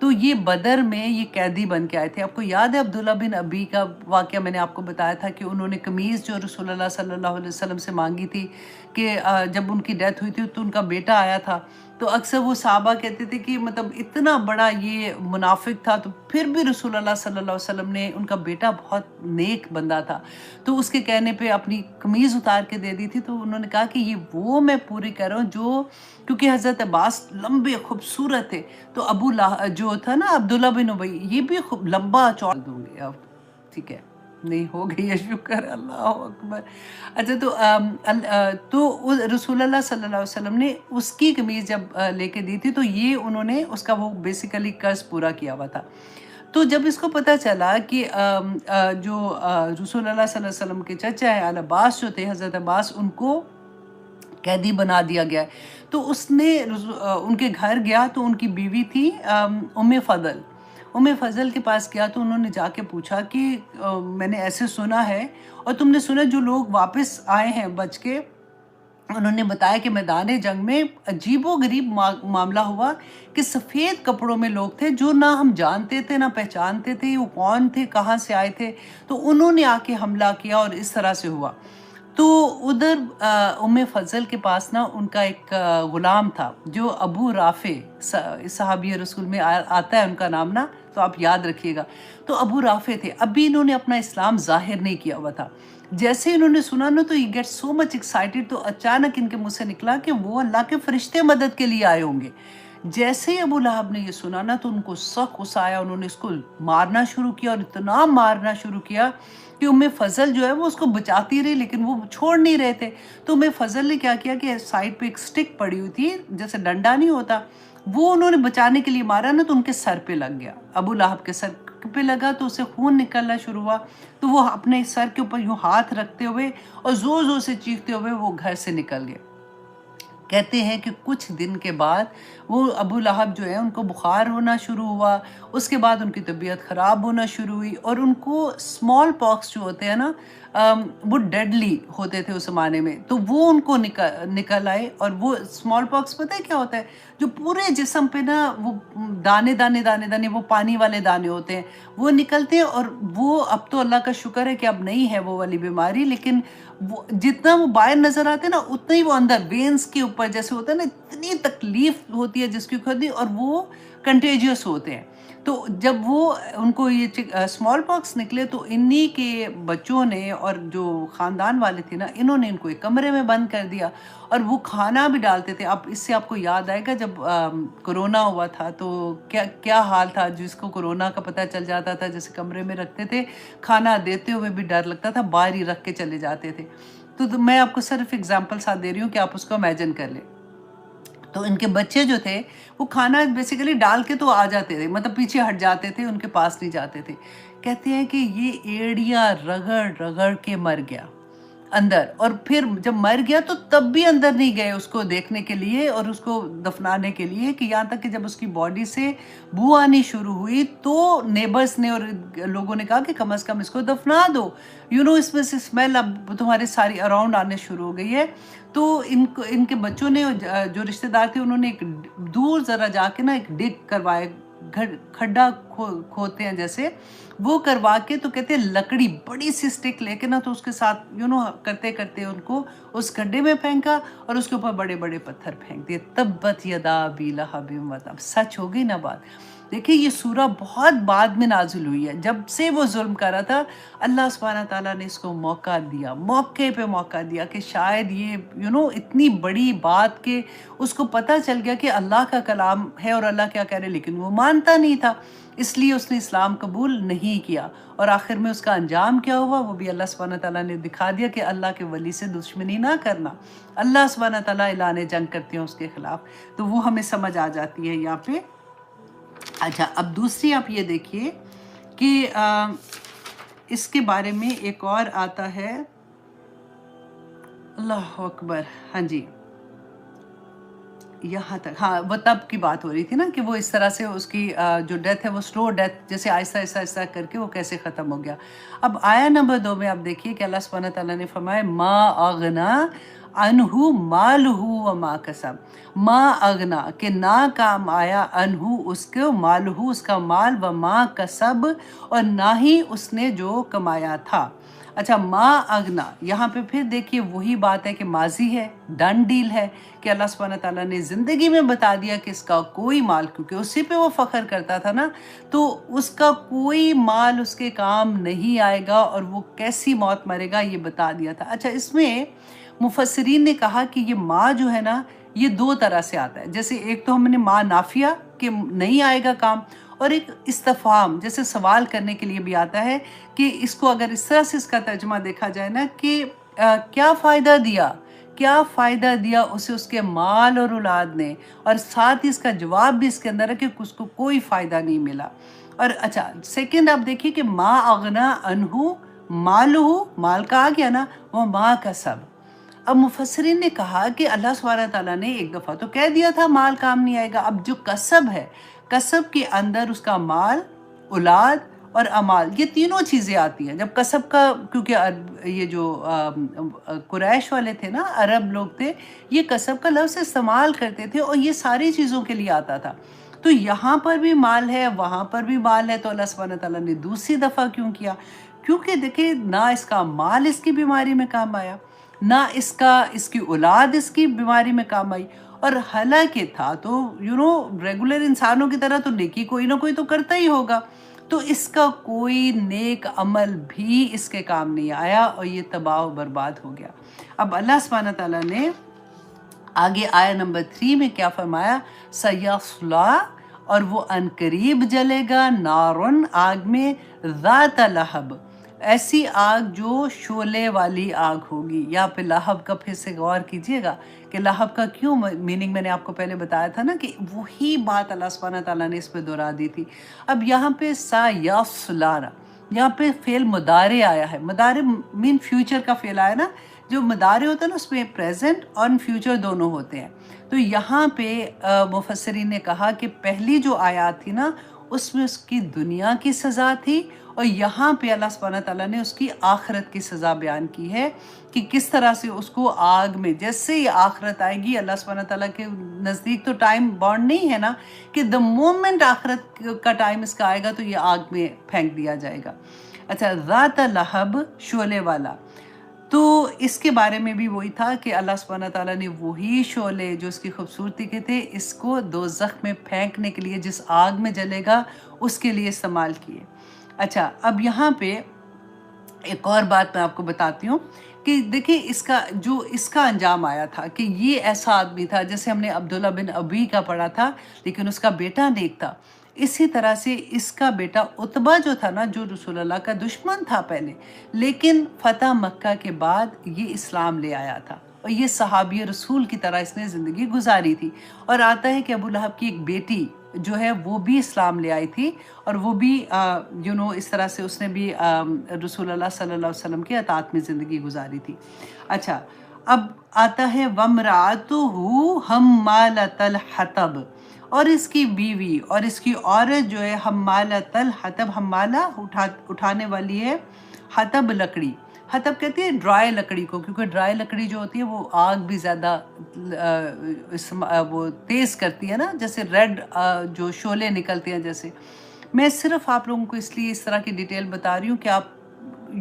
تو یہ بدر میں یہ قیدی بن کے آئے تھے. آپ کو یاد ہے عبداللہ بن ابی کا واقعہ میں نے آپ کو بتایا تھا کہ انہوں نے قمیض جو رسول اللہ صلی اللہ علیہ وسلم سے مانگی تھی کہ جب ان کی ڈیتھ ہوئی تھی تو ان کا بیٹا آیا تھا. تو اکثر وہ صحابہ کہتے تھے کہ مطلب اتنا بڑا یہ منافق تھا تو پھر بھی رسول اللہ صلی اللہ علیہ وسلم نے، ان کا بیٹا بہت نیک بندہ تھا تو اس کے کہنے پہ اپنی قمیض اتار کے دے دی تھی. تو انہوں نے کہا کہ یہ وہ میں پوری کر رہا ہوں جو، کیونکہ حضرت عباس لمبے خوبصورت تھے تو جو تھا نا عبداللہ بن ابی، یہ بھی لمبا چوڑا دوں گے. اب ٹھیک ہے، نہیں ہو گئی ہے، شکر اللہ اکبر. اچھا تو رسول اللہ صلی اللہ علیہ وسلم نے اس کی قمیض جب لے کے دی تھی تو یہ انہوں نے اس کا وہ بیسیکلی قرض پورا کیا ہوا تھا. تو جب اس کو پتہ چلا کہ جو رسول اللہ صلی اللہ علیہ وسلم کے چچا ہے العباس جو تھے، حضرت عباس، ان کو قیدی بنا دیا گیا ہے، تو اس نے ان کے گھر گیا تو ان کی بیوی تھی ام فضل کے پاس گیا تو انہوں نے جا کے پوچھا کہ میں نے ایسے سنا ہے اور تم نے سنا جو لوگ واپس آئے ہیں بچ کے، انہوں نے بتایا کہ میدان جنگ میں عجیب و غریب معاملہ ہوا کہ سفید کپڑوں میں لوگ تھے جو نہ ہم جانتے تھے نہ پہچانتے تھے وہ کون تھے، کہاں سے آئے تھے، تو انہوں نے آ کے حملہ کیا اور اس طرح سے ہوا. تو ادھر ام فضل کے پاس نا ان کا ایک غلام تھا جو ابو رافع، صحابی رسول میں آتا ہے ان کا نام نا، تو آپ یاد رکھیے گا. تو ابو رافع تھے، ابھی انہوں نے اپنا اسلام ظاہر نہیں کیا ہوا تھا. جیسے انہوں نے سنا نا تو یہ گیٹ سو مچ ایکسائٹیڈ، تو اچانک ان کے منہ سے نکلا کہ وہ اللہ کے فرشتے مدد کے لیے آئے ہوں گے. جیسے ہی ابو لہب نے یہ سنا نا تو ان کو سخت غصہ آیا، انہوں نے اس کو مارنا شروع کیا اور اتنا مارنا شروع کیا کہ ام فضل جو ہے وہ اس کو بچاتی رہی لیکن وہ چھوڑ نہیں رہے تھے. تو ام فضل نے کیا کیا کہ سائڈ پہ ایک سٹک پڑی ہوئی تھی جیسے ڈنڈا نہیں ہوتا، وہ انہوں نے بچانے کے لیے مارا نا تو ان کے سر پہ لگ گیا، ابو لہب کے سر پہ لگا تو اسے خون نکلنا شروع ہوا. تو وہ اپنے سر کے اوپر یوں ہاتھ رکھتے ہوئے اور زور زور سے چیختے ہوئے وہ گھر سے نکل گئے. کہتے ہیں کہ کچھ دن کے بعد وہ ابو لہب جو ہے ان کو بخار ہونا شروع ہوا، اس کے بعد ان کی طبیعت خراب ہونا شروع ہوئی اور ان کو اسمال پاکس جو ہوتے ہیں نا وہ ڈیڈلی ہوتے تھے اس زمانے میں، تو وہ ان کو نکل آئے. اور وہ اسمال پاکس پتہ ہے کیا ہوتا ہے؟ جو پورے جسم پہ نا وہ دانے دانے دانے دانے، وہ پانی والے دانے ہوتے ہیں، وہ نکلتے ہیں. اور وہ اب تو اللہ کا شکر ہے کہ اب نہیں ہے وہ والی بیماری، لیکن وہ جتنا وہ باہر نظر آتے ہیں نا اتنا ہی وہ اندر وینز کے اوپر جیسے ہوتا ہے نا، اتنی تکلیف ہوتی ہے جس کی خود، اور وہ کنٹیجیس ہوتے ہیں. تو جب وہ ان کو یہ اسمال پاکس نکلے تو انہی کے بچوں نے اور جو خاندان والے تھے نا، انہوں نے ان کو ایک کمرے میں بند کر دیا اور وہ کھانا بھی ڈالتے تھے. اب اس سے آپ کو یاد آئے گا جب کرونا ہوا تھا تو کیا حال تھا، جس کو کرونا کا پتہ چل جاتا تھا جیسے کمرے میں رکھتے تھے، کھانا دیتے ہوئے بھی ڈر لگتا تھا، باہر ہی رکھ کے چلے جاتے تھے. تو میں آپ کو صرف ایگزامپل ساتھ دے رہی ہوں کہ آپ اس کو امیجن کر لیں. تو ان کے بچے جو تھے وہ کھانا بیسیکلی ڈال کے تو آ جاتے تھے، مطلب پیچھے ہٹ جاتے تھے، ان کے پاس نہیں جاتے تھے. کہتے ہیں کہ یہ ایڑیاں رگڑ رگڑ کے مر گیا اندر، اور پھر جب مر گیا تو تب بھی اندر نہیں گئے اس کو دیکھنے کے لیے اور اس کو دفنانے کے لیے، کہ یہاں تک کہ جب اس کی باڈی سے بو آنی شروع ہوئی تو نیبرز نے اور لوگوں نے کہا کہ کم از کم اس کو دفنا دو، اس میں سے اسمیل اب تمہارے ساری اراؤنڈ آنے شروع ہو گئی ہے. تو ان کے بچوں نے جو رشتہ دار تھے انہوں نے ایک دور ذرا جا کے نا ایک ڈگ کروائے، کھڈا کھوتے ہیں جیسے وہ کروا کے، تو کہتے ہیں لکڑی بڑی سی سٹک لے کے نا تو اس کے ساتھ کرتے کرتے ان کو اس گڈھے میں پھینکا اور اس کے اوپر بڑے بڑے پتھر پھینک دیے. تبت یدا ابی لہب وتب. سچ ہو گئی نا بات. دیکھیں یہ سورہ بہت بعد میں نازل ہوئی ہے، جب سے وہ ظلم کر رہا تھا اللہ سبحانہ تعالیٰ نے اس کو موقع دیا، موقع پہ موقع دیا کہ شاید یہ اتنی بڑی بات کہ اس کو پتہ چل گیا کہ اللہ کا کلام ہے اور اللہ کیا کہہ رہے، لیکن وہ مانتا نہیں تھا، اس لیے اس نے اسلام قبول نہیں کیا. اور آخر میں اس کا انجام کیا ہوا وہ بھی اللہ سبحانہ تعالیٰ نے دکھا دیا کہ اللہ کے ولی سے دشمنی نہ کرنا، اللہ سبحانہ تعالیٰ اعلان جنگ کرتے ہیں اس کے خلاف. تو وہ ہمیں سمجھ آ جاتی ہے یہاں پہ. اچھا اب دوسری آپ یہ دیکھیے کہ اس کے بارے میں ایک اور آتا ہے، اللہ اکبر. ہاں جی یہاں تک، ہاں وہ تب کی بات ہو رہی تھی نا کہ وہ اس طرح سے اس کی جو ڈیتھ ہے وہ سلو ڈیتھ جیسے آہستہ آہستہ آہستہ کر کے وہ کیسے ختم ہو گیا. اب آیا نمبر 2 میں آپ دیکھیے کہ اللہ سبحانہ تعالیٰ نے فرمایا ما اغنا انہو مالہو وما کسب، ما اغنا کہ نہ کام آیا، انہو اس کو، مالہو اس کا مال، وما کسب اور نہ ہی اس نے جو کمایا تھا۔ اچھا، ما اغنا یہاں پہ پھر دیکھیے وہی بات ہے کہ ماضی ہے، ڈن ڈیل ہے، کہ اللہ سبحانہ تعالیٰ نے زندگی میں بتا دیا کہ اس کا کوئی مال، کیونکہ اسی پہ وہ فخر کرتا تھا نا، تو اس کا کوئی مال اس کے کام نہیں آئے گا اور وہ کیسی موت مرے گا یہ بتا دیا تھا۔ اچھا، اس میں مفسرین نے کہا کہ یہ ما جو ہے نا یہ دو طرح سے آتا ہے، جیسے ایک تو ہم نے ما نافیہ کہ نہیں آئے گا کام، اور ایک استفہام جیسے سوال کرنے کے لیے بھی آتا ہے، کہ اس کو اگر اس طرح سے اس کا ترجمہ دیکھا جائے نا کہ کیا فائدہ دیا، کیا فائدہ دیا اسے اس کے مال اور اولاد نے، اور ساتھ ہی اس کا جواب بھی اس کے اندر ہے کہ اس کو کوئی فائدہ نہیں ملا۔ اور اچھا سیکنڈ آپ دیکھیے کہ ما اغنا انہو مالہو، مال کا آ گیا نا، وہ ما کسب۔ اب مفسرین نے کہا کہ اللہ سبحانہ تعالیٰ نے ایک دفعہ تو کہہ دیا تھا مال کام نہیں آئے گا، اب جو کسب ہے، کسب کے اندر اس کا مال، اولاد اور امال، یہ تینوں چیزیں آتی ہیں۔ جب کسب کا، کیونکہ یہ جو قریش والے تھے نا، عرب لوگ تھے، یہ کسب کا لفظ استعمال کرتے تھے اور یہ ساری چیزوں کے لیے آتا تھا۔ تو یہاں پر بھی مال ہے، وہاں پر بھی مال ہے، تو اللہ سبحانہ تعالیٰ نے دوسری دفعہ کیوں کیا؟ کیونکہ دیکھیں نہ اس کا مال اس کی بیماری میں کام آیا، نہ اس کی اولاد اس کی بیماری میں کام آئی، اور حالانکہ تھا تو ریگولر انسانوں کی طرح تو نیکی کوئی نہ کوئی تو کرتا ہی ہوگا، تو اس کا کوئی نیک عمل بھی اس کے کام نہیں آیا اور یہ تباہ و برباد ہو گیا۔ اب اللہ سبحانہ تعالیٰ نے آگے آیہ نمبر 3 میں کیا فرمایا؟ سیصلا، اور وہ عنقریب جلے گا، نارن آگ میں، ذات لہب، ایسی آگ جو شعلے والی آگ ہوگی۔ یہاں پہ لہب کا پھر سے غور کیجئے گا کہ لہب کا کیوں میننگ میں نے آپ کو پہلے بتایا تھا نا کہ وہی بات اللہ سبحانہ تعالیٰ نے اس پہ دہرا دی تھی۔ اب یہاں پہ سیصلا، یہاں پہ فعل مضارع آیا ہے، مضارع مین فیوچر کا فعل آیا نا، جو مضارع ہوتا ہے نا اس میں پریزنٹ اور فیوچر دونوں ہوتے ہیں۔ تو یہاں پہ مفسرین نے کہا کہ پہلی جو آیات تھی نا اس میں اس کی دنیا کی سزا تھی، اور یہاں پہ اللہ سبحانہ تعالیٰ نے اس کی آخرت کی سزا بیان کی ہے کہ کس طرح سے اس کو آگ میں، جیسے ہی آخرت آئے گی، اللہ سبحانہ تعالیٰ کے نزدیک تو ٹائم بانڈ نہیں ہے نا کہ the moment آخرت کا ٹائم اس کا آئے گا تو یہ آگ میں پھینک دیا جائے گا۔ اچھا، ذات لہب، شعلے والا، تو اس کے بارے میں بھی وہی تھا کہ اللہ سبحانہ تعالیٰ نے وہی شعلے جو اس کی خوبصورتی کے تھے اس کو دوزخ میں پھینکنے کے لیے، جس آگ میں جلے گا اس کے لیے استعمال کیے۔ اچھا، اب یہاں پہ ایک اور بات میں آپ کو بتاتی ہوں کہ دیکھیں اس کا انجام آیا تھا کہ یہ ایسا آدمی تھا، جیسے ہم نے عبداللہ بن ابی کا پڑھا تھا لیکن اس کا بیٹا نیک تھا، اسی طرح سے اس کا بیٹا عتبہ جو تھا نا، جو رسول اللہ کا دشمن تھا پہلے، لیکن فتح مکہ کے بعد یہ اسلام لے آیا تھا اور یہ صحابی رسول کی طرح اس نے زندگی گزاری تھی۔ اور آتا ہے کہ ابو لہب کی ایک بیٹی جو ہے وہ بھی اسلام لے آئی تھی، اور وہ بھی اس طرح سے اس نے بھی رسول اللہ صلی اللہ علیہ وسلم کے اطاعت میں زندگی گزاری تھی۔ اچھا، اب آتا ہے وَامْرَأَتُهُ حَمَّالَةَ الْحَطَبِ، اور اس کی بیوی اور اس کی عورت جو ہے حمالۃ الحطب، حمالہ اٹھانے والی ہے، حطب لکڑی، حطب کہتی ہے ڈرائی لکڑی کو، کیونکہ ڈرائی لکڑی جو ہوتی ہے وہ آگ بھی زیادہ وہ تیز کرتی ہے نا، جیسے ریڈ جو شعلے نکلتے ہیں جیسے۔ میں صرف آپ لوگوں کو اس لیے اس طرح کی ڈیٹیل بتا رہی ہوں کہ آپ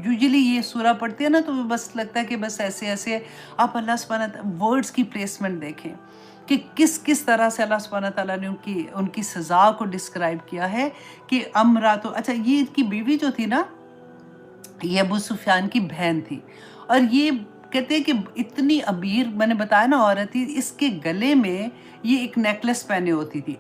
یوزلی یہ سورہ پڑھتے ہیں نا تو بس لگتا ہے کہ بس ایسے ایسے آپ اللہ سبحانہ ورڈز کی پلیسمنٹ دیکھیں کہ کس طرح سے اللہ سبحانہ تعالیٰ نے ان کی سزا کو ڈسکرائب کیا ہے کہ امراتو، اچھا یہ کی بیوی جو تھی نا یہ ابو سفیان کی بہن تھی، اور یہ کہتے ہیں کہ اتنی امیر، میں نے بتایا نا عورت تھی، اس کے گلے میں یہ ایک نیکلس پہنے ہوتی تھی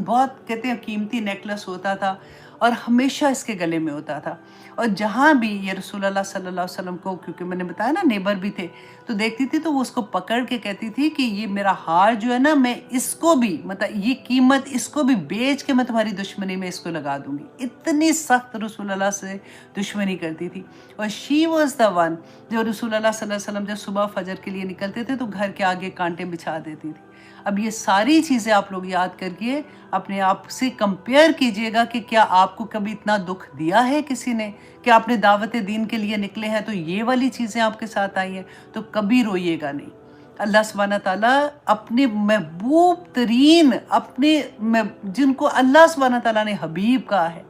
بہت کہتے ہیں قیمتی نیکلس ہوتا تھا اور ہمیشہ اس کے گلے میں ہوتا تھا، اور جہاں بھی یہ رسول اللہ صلی اللہ علیہ وسلم کو، کیونکہ میں نے بتایا نا نیبر بھی تھے، تو دیکھتی تھی تو وہ اس کو پکڑ کے کہتی تھی کہ یہ میرا ہار جو ہے نا، میں اس کو بھی مطلب یہ قیمت اس کو بھی بیچ کے میں تمہاری دشمنی میں اس کو لگا دوں گی، اتنی سخت رسول اللہ سے دشمنی کرتی تھی۔ اور شی واز دا ون، جو رسول اللہ صلی اللہ علیہ وسلم جب صبح فجر کے لیے نکلتے تھے تو گھر کے آگے کانٹے بچھا دیتی تھی۔ اب یہ ساری چیزیں آپ لوگ یاد کر کے اپنے آپ سے کمپیئر کیجئے گا کہ کیا آپ کو کبھی اتنا دکھ دیا ہے کسی نے، کہ آپ نے دعوت دین کے لیے نکلے ہیں تو یہ والی چیزیں آپ کے ساتھ آئی ہیں، تو کبھی روئیے گا نہیں، اللہ سبحانہ تعالیٰ اپنے محبوب ترین جن کو اللہ سبحانہ تعالیٰ نے حبیب کہا ہے،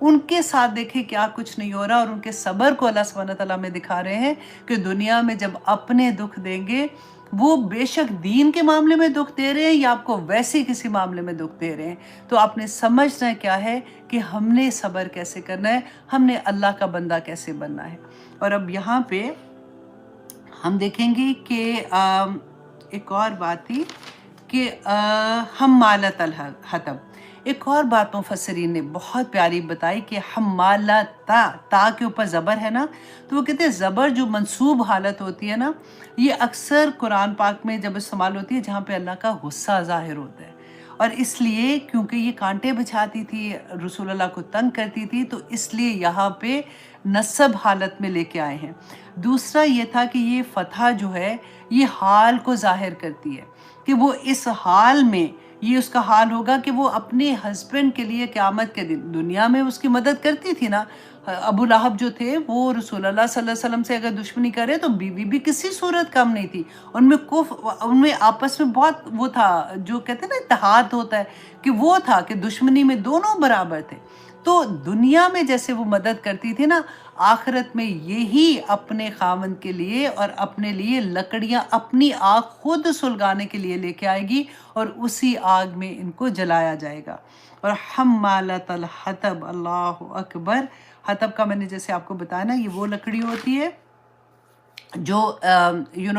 ان کے ساتھ دیکھیں کیا کچھ نہیں ہو رہا، اور ان کے صبر کو اللہ سبحانہ تعالیٰ میں دکھا رہے ہیں کہ دنیا میں جب اپنے دکھ دیں گے، وہ بے شک دین کے معاملے میں دکھ دے رہے ہیں یا آپ کو ویسے کسی معاملے میں دکھ دے رہے ہیں، تو آپ نے سمجھنا کیا ہے کہ ہم نے صبر کیسے کرنا ہے، ہم نے اللہ کا بندہ کیسے بننا ہے۔ اور اب یہاں پہ ہم دیکھیں گے کہ ایک اور بات تھی کہ حمالۃ الحطب، ایک اور بات مفسرین نے بہت پیاری بتائی کہ حمالۃ، تا کے اوپر زبر ہے نا، تو وہ کہتے ہیں زبر جو منصوب حالت ہوتی ہے نا، یہ اکثر قرآن پاک میں جب استعمال ہوتی ہے جہاں پہ اللہ کا غصہ ظاہر ہوتا ہے، اور اس لیے کیونکہ یہ کانٹے بچھاتی تھی، رسول اللہ کو تنگ کرتی تھی، تو اس لیے یہاں پہ نصب حالت میں لے کے آئے ہیں۔ دوسرا یہ تھا کہ یہ فتح جو ہے یہ حال کو ظاہر کرتی ہے کہ وہ اس حال میں، یہ اس کا حال ہوگا کہ وہ اپنے ہسبینڈ کے لیے قیامت کے دن، دنیا میں اس کی مدد کرتی تھی نا، ابو لہب جو تھے وہ رسول اللہ صلی اللہ علیہ وسلم سے اگر دشمنی کرے تو بیوی بھی کسی صورت کم نہیں تھی، ان میں آپس میں بہت وہ تھا، جو کہتے ہیں نا اتحاد ہوتا ہے، کہ وہ تھا کہ دشمنی میں دونوں برابر تھے۔ تو دنیا میں جیسے وہ مدد کرتی تھی نا، آخرت میں یہی اپنے خاوند کے لیے اور اپنے لیے لکڑیاں اپنی آگ خود سلگانے کے لیے لے کے آئے گی، اور اسی آگ میں ان کو جلایا جائے گا۔ اور حمالۃ الحطب، اللہ اکبر، حطب کا میں نے جیسے آپ کو بتایا نا، یہ وہ لکڑی ہوتی ہے جو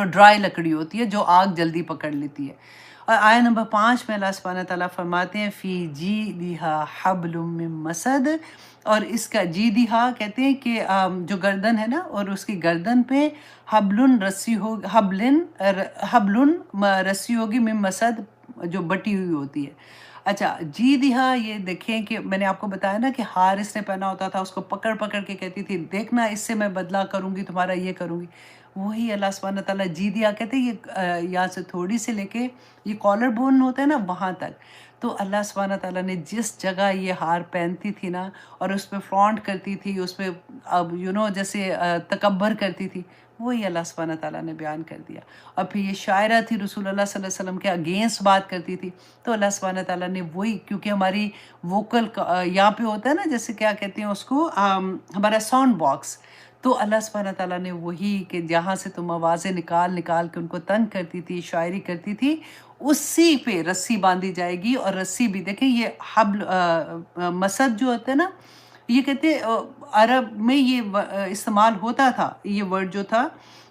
ڈرائی لکڑی ہوتی ہے، جو آگ جلدی پکڑ لیتی ہے۔ اور آیت نمبر 5 میں اللہ سبحانہ تعالیٰ فرماتے ہیں فی جیدہا حبل من مسد، اور اس کا جیدہا کہتے ہیں کہ جو گردن ہے نا، اور اس کی گردن پہ حبل رسی ہوگی من مسد، جو بٹی ہوئی ہوتی ہے۔ اچھا، جیدہا، یہ دیکھیں کہ میں نے آپ کو بتایا نا کہ ہار اس نے پہنا ہوتا تھا، اس کو پکڑ پکڑ کے کہتی تھی دیکھنا اس سے میں بدلہ کروں گی، تمہارا یہ کروں گی۔ وہی اللہ سبحانہ تعالیٰ جیدیا کہتے ہیں، یہ یہاں سے تھوڑی سے لے کے یہ کالر بون ہوتا ہے نا، وہاں تک۔ تو اللہ سبحانہ تعالیٰ نے جس جگہ یہ ہار پہنتی تھی نا، اور اس پہ فلانٹ کرتی تھی، اس پہ اب جیسے تکبر کرتی تھی، وہی اللہ سبحانہ تعالیٰ نے بیان کر دیا۔ اور پھر یہ شاعرہ تھی، رسول اللہ صلی اللہ علیہ وسلم کے اگینسٹ بات کرتی تھی، تو اللہ سبحانہ تعالیٰ نے وہی، کیونکہ ہماری ووکل یہاں پہ ہوتا ہے نا، جیسے کیا کہتے ہیں اس کو، ہمارا ساؤنڈ باکس، تو اللہ سبحانہ تعالیٰ نے وہی کہ جہاں سے تم آوازیں نکال نکال کے ان کو تنگ کرتی تھی، شاعری کرتی تھی، اسی پہ رسی باندھی جائے گی۔ اور رسی بھی دیکھیں، یہ حبل مسد جو ہوتا ہے نا، یہ کہتے عرب میں یہ استعمال ہوتا تھا، یہ ورڈ جو تھا،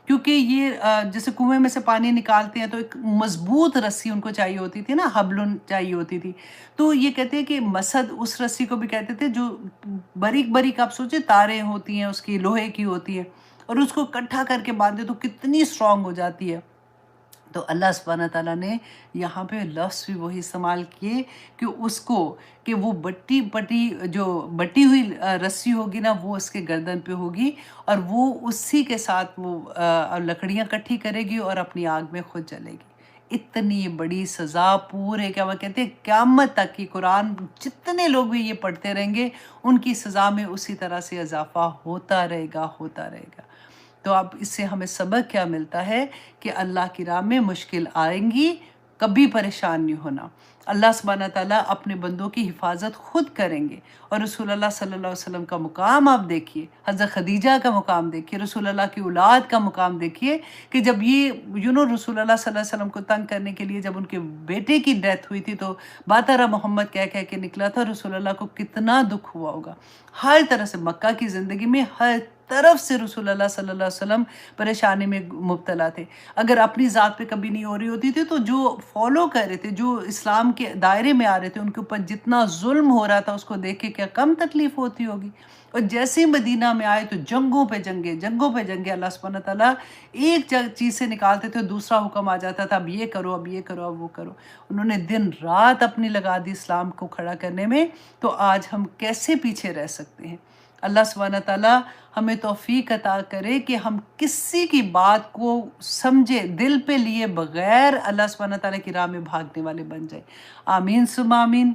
کیونکہ یہ جیسے کنویں میں سے پانی نکالتے ہیں تو ایک مضبوط رسی ان کو چاہیے ہوتی تھی نا، حبلن چاہیے ہوتی تھی، تو یہ کہتے ہیں کہ مسد اس رسی کو بھی کہتے تھے جو باریک باریک، آپ سوچیں تاریں ہوتی ہیں اس کی، لوہے کی ہوتی ہیں، اور اس کو اکٹھا کر کے باندھے تو کتنی اسٹرانگ ہو جاتی ہے۔ تو اللہ سبحانہ تعالیٰ نے یہاں پہ لفظ بھی وہی استعمال کیے کہ اس کو، کہ وہ جو بٹی ہوئی رسی ہوگی نا، وہ اس کے گردن پہ ہوگی، اور وہ اسی کے ساتھ وہ لکڑیاں کٹھی کرے گی اور اپنی آگ میں خود جلے گی۔ اتنی بڑی سزا، پورے کیا وہ کہتے ہیں قیامت تک کی قرآن جتنے لوگ بھی یہ پڑھتے رہیں گے، ان کی سزا میں اسی طرح سے اضافہ ہوتا رہے گا، ہوتا رہے گا۔ تو اب اس سے ہمیں سبق کیا ملتا ہے کہ اللہ کی راہ میں مشکل آئیں گی، کبھی پریشان نہیں ہونا۔ اللہ سبحانہ تعالیٰ اپنے بندوں کی حفاظت خود کریں گے، اور رسول اللہ صلی اللہ علیہ وسلم کا مقام آپ دیکھیے، حضرت خدیجہ کا مقام دیکھیے، رسول اللہ کی اولاد کا مقام دیکھیے، کہ جب یہ رسول اللہ صلی اللہ علیہ وسلم کو تنگ کرنے کے لیے جب ان کے بیٹے کی ڈیتھ ہوئی تھی، تو باتارہ محمد کہہ کے نکلا تھا، رسول اللہ کو کتنا دکھ ہوا ہوگا۔ ہر طرح سے مکہ کی زندگی میں ہر طرف سے رسول اللہ صلی اللہ علیہ وسلم پریشانی میں مبتلا تھے۔ اگر اپنی ذات پہ کبھی نہیں ہو رہی ہوتی تھی، تو جو فالو کر رہے تھے، جو اسلام کے دائرے میں آ رہے تھے، ان کے اوپر جتنا ظلم ہو رہا تھا اس کو دیکھ کے کیا کم تکلیف ہوتی ہوگی۔ اور جیسے مدینہ میں آئے تو جنگوں پہ جنگیں اللہ سبحانہ تعالیٰ ایک چیز سے نکالتے تھے، دوسرا حکم آ جاتا تھا، اب یہ کرو، اب یہ کرو، اب وہ کرو۔ انہوں نے دن رات اپنی لگا دی اسلام کو کھڑا کرنے میں، تو آج ہم کیسے پیچھے رہ سکتے ہیں؟ اللہ سبحانہ تعالیٰ ہمیں توفیق عطا کرے کہ ہم کسی کی بات کو سمجھے، دل پہ لیے بغیر اللہ سبحانہ تعالیٰ کی راہ میں بھاگنے والے بن جائے۔ آمین ثم آمین۔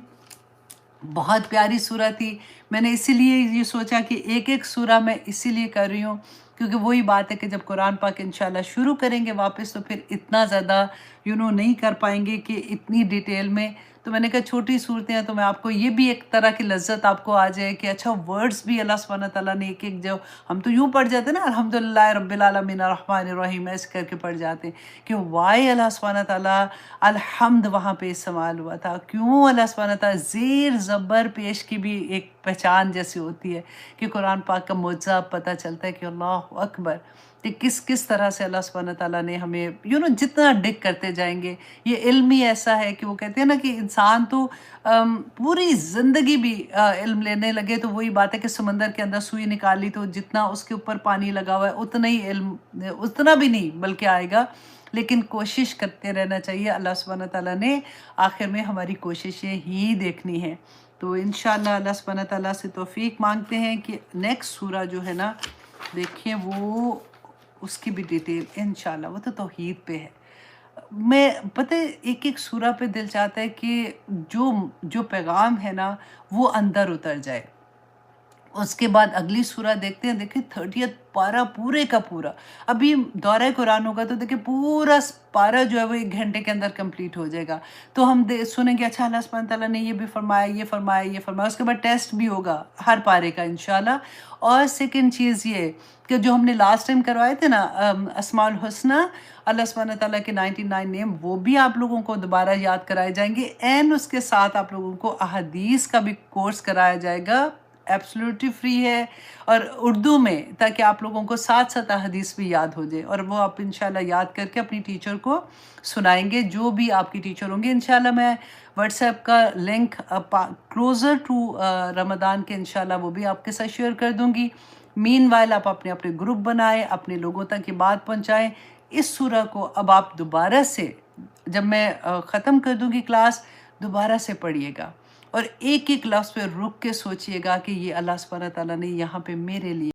بہت پیاری سورہ تھی، میں نے اسی لیے یہ سوچا کہ ایک ایک سورہ میں اسی لیے کر رہی ہوں، کیونکہ وہی بات ہے کہ جب قرآن پاک انشاءاللہ شروع کریں گے واپس، تو پھر اتنا زیادہ نہیں کر پائیں گے کہ اتنی ڈیٹیل میں. تو میں نے کہا چھوٹی صورتیں ہیں تو میں آپ کو یہ بھی ایک طرح کی لذت آپ کو آ جائے کہ اچھا ورڈز بھی اللہ سبحانہ تعالیٰ نے ایک ایک، جو ہم تو یوں پڑھ جاتے ہیں نا الحمدللہ رب العالمین الرحمن الرحیم ایسے کر کے پڑھ جاتے ہیں، کہ وائی اللہ سبحانہ تعالیٰ الحمد وہاں پہ استعمال ہوا تھا، کیوں اللہ سبحانہ تعالیٰ زیر زبر پیش کی بھی ایک پہچان جیسی ہوتی ہے کہ قرآن پاک کا معجزہ پتہ چلتا ہے کہ اللہ اکبر، کہ کس طرح سے اللہ سبحانہ تعالیٰ نے ہمیں جتنا ڈگ کرتے جائیں گے. یہ علم ہی ایسا ہے کہ وہ کہتے ہیں نا کہ انسان تو پوری زندگی بھی علم لینے لگے تو وہی بات ہے کہ سمندر کے اندر سوئی نکالی تو جتنا اس کے اوپر پانی لگا ہوا ہے اتنا ہی علم، اتنا بھی نہیں بلکہ آئے گا. لیکن کوشش کرتے رہنا چاہیے. اللہ سبحانہ تعالیٰ نے آخر میں ہماری کوششیں ہی دیکھنی ہیں. تو انشاءاللہ اللہ سبحانہ تعالیٰ سے توفیق مانگتے ہیں کہ نیکسٹ سورہ جو ہے نا دیکھیں وہ اس کی بھی ڈیٹیل انشاءاللہ، وہ تو توحید پہ ہے. میں پتہ ہے ایک ایک سورہ پہ دل چاہتا ہے کہ جو پیغام ہے نا وہ اندر اتر جائے. اس کے بعد اگلی سورہ دیکھتے ہیں، دیکھیں 30th پارہ پورے کا پورا. ابھی دورہ قرآن ہوگا تو دیکھیں پورا پارہ جو ہے وہ 1 گھنٹے کے اندر کمپلیٹ ہو جائے گا. تو ہم سنیں گے اچھا اللہ سبحانہ تعالیٰ نے یہ بھی فرمایا، یہ فرمایا، یہ فرمایا. اس کے بعد ٹیسٹ بھی ہوگا ہر پارے کا انشاءاللہ. اور سیکنڈ چیز یہ کہ جو ہم نے لاسٹ ٹائم کروائے تھے نا اسماء الحسنہ، اللہ سبحانہ تعالیٰ کے 99 نیم، وہ بھی آپ لوگوں کو دوبارہ یاد کرائے جائیں گے. اینڈ اس کے ساتھ آپ لوگوں کو احادیث کا بھی کورس کرایا جائے گا، ایبسلیوٹلی فری ہے اور اردو میں، تاکہ آپ لوگوں کو ساتھ ساتھ حدیث بھی یاد ہو جائے. اور وہ آپ انشاءاللہ یاد کر کے اپنی ٹیچر کو سنائیں گے، جو بھی آپ کی ٹیچر ہوں گے. انشاءاللہ میں واٹس ایپ کا لنک کلوزر ٹو رمضان کے انشاءاللہ وہ بھی آپ کے ساتھ شیئر کر دوں گی. مین وائل آپ اپنے اپنے گروپ بنائیں، اپنے لوگوں تک یہ بات پہنچائیں. اس سورہ کو اب آپ دوبارہ سے، جب میں ختم کر دوں گی کلاس، دوبارہ سے پڑھیے گا اور ایک ایک لفظ پہ رک کے سوچئے گا کہ یہ اللہ سبحانہ تعالیٰ نے یہاں پہ میرے لیے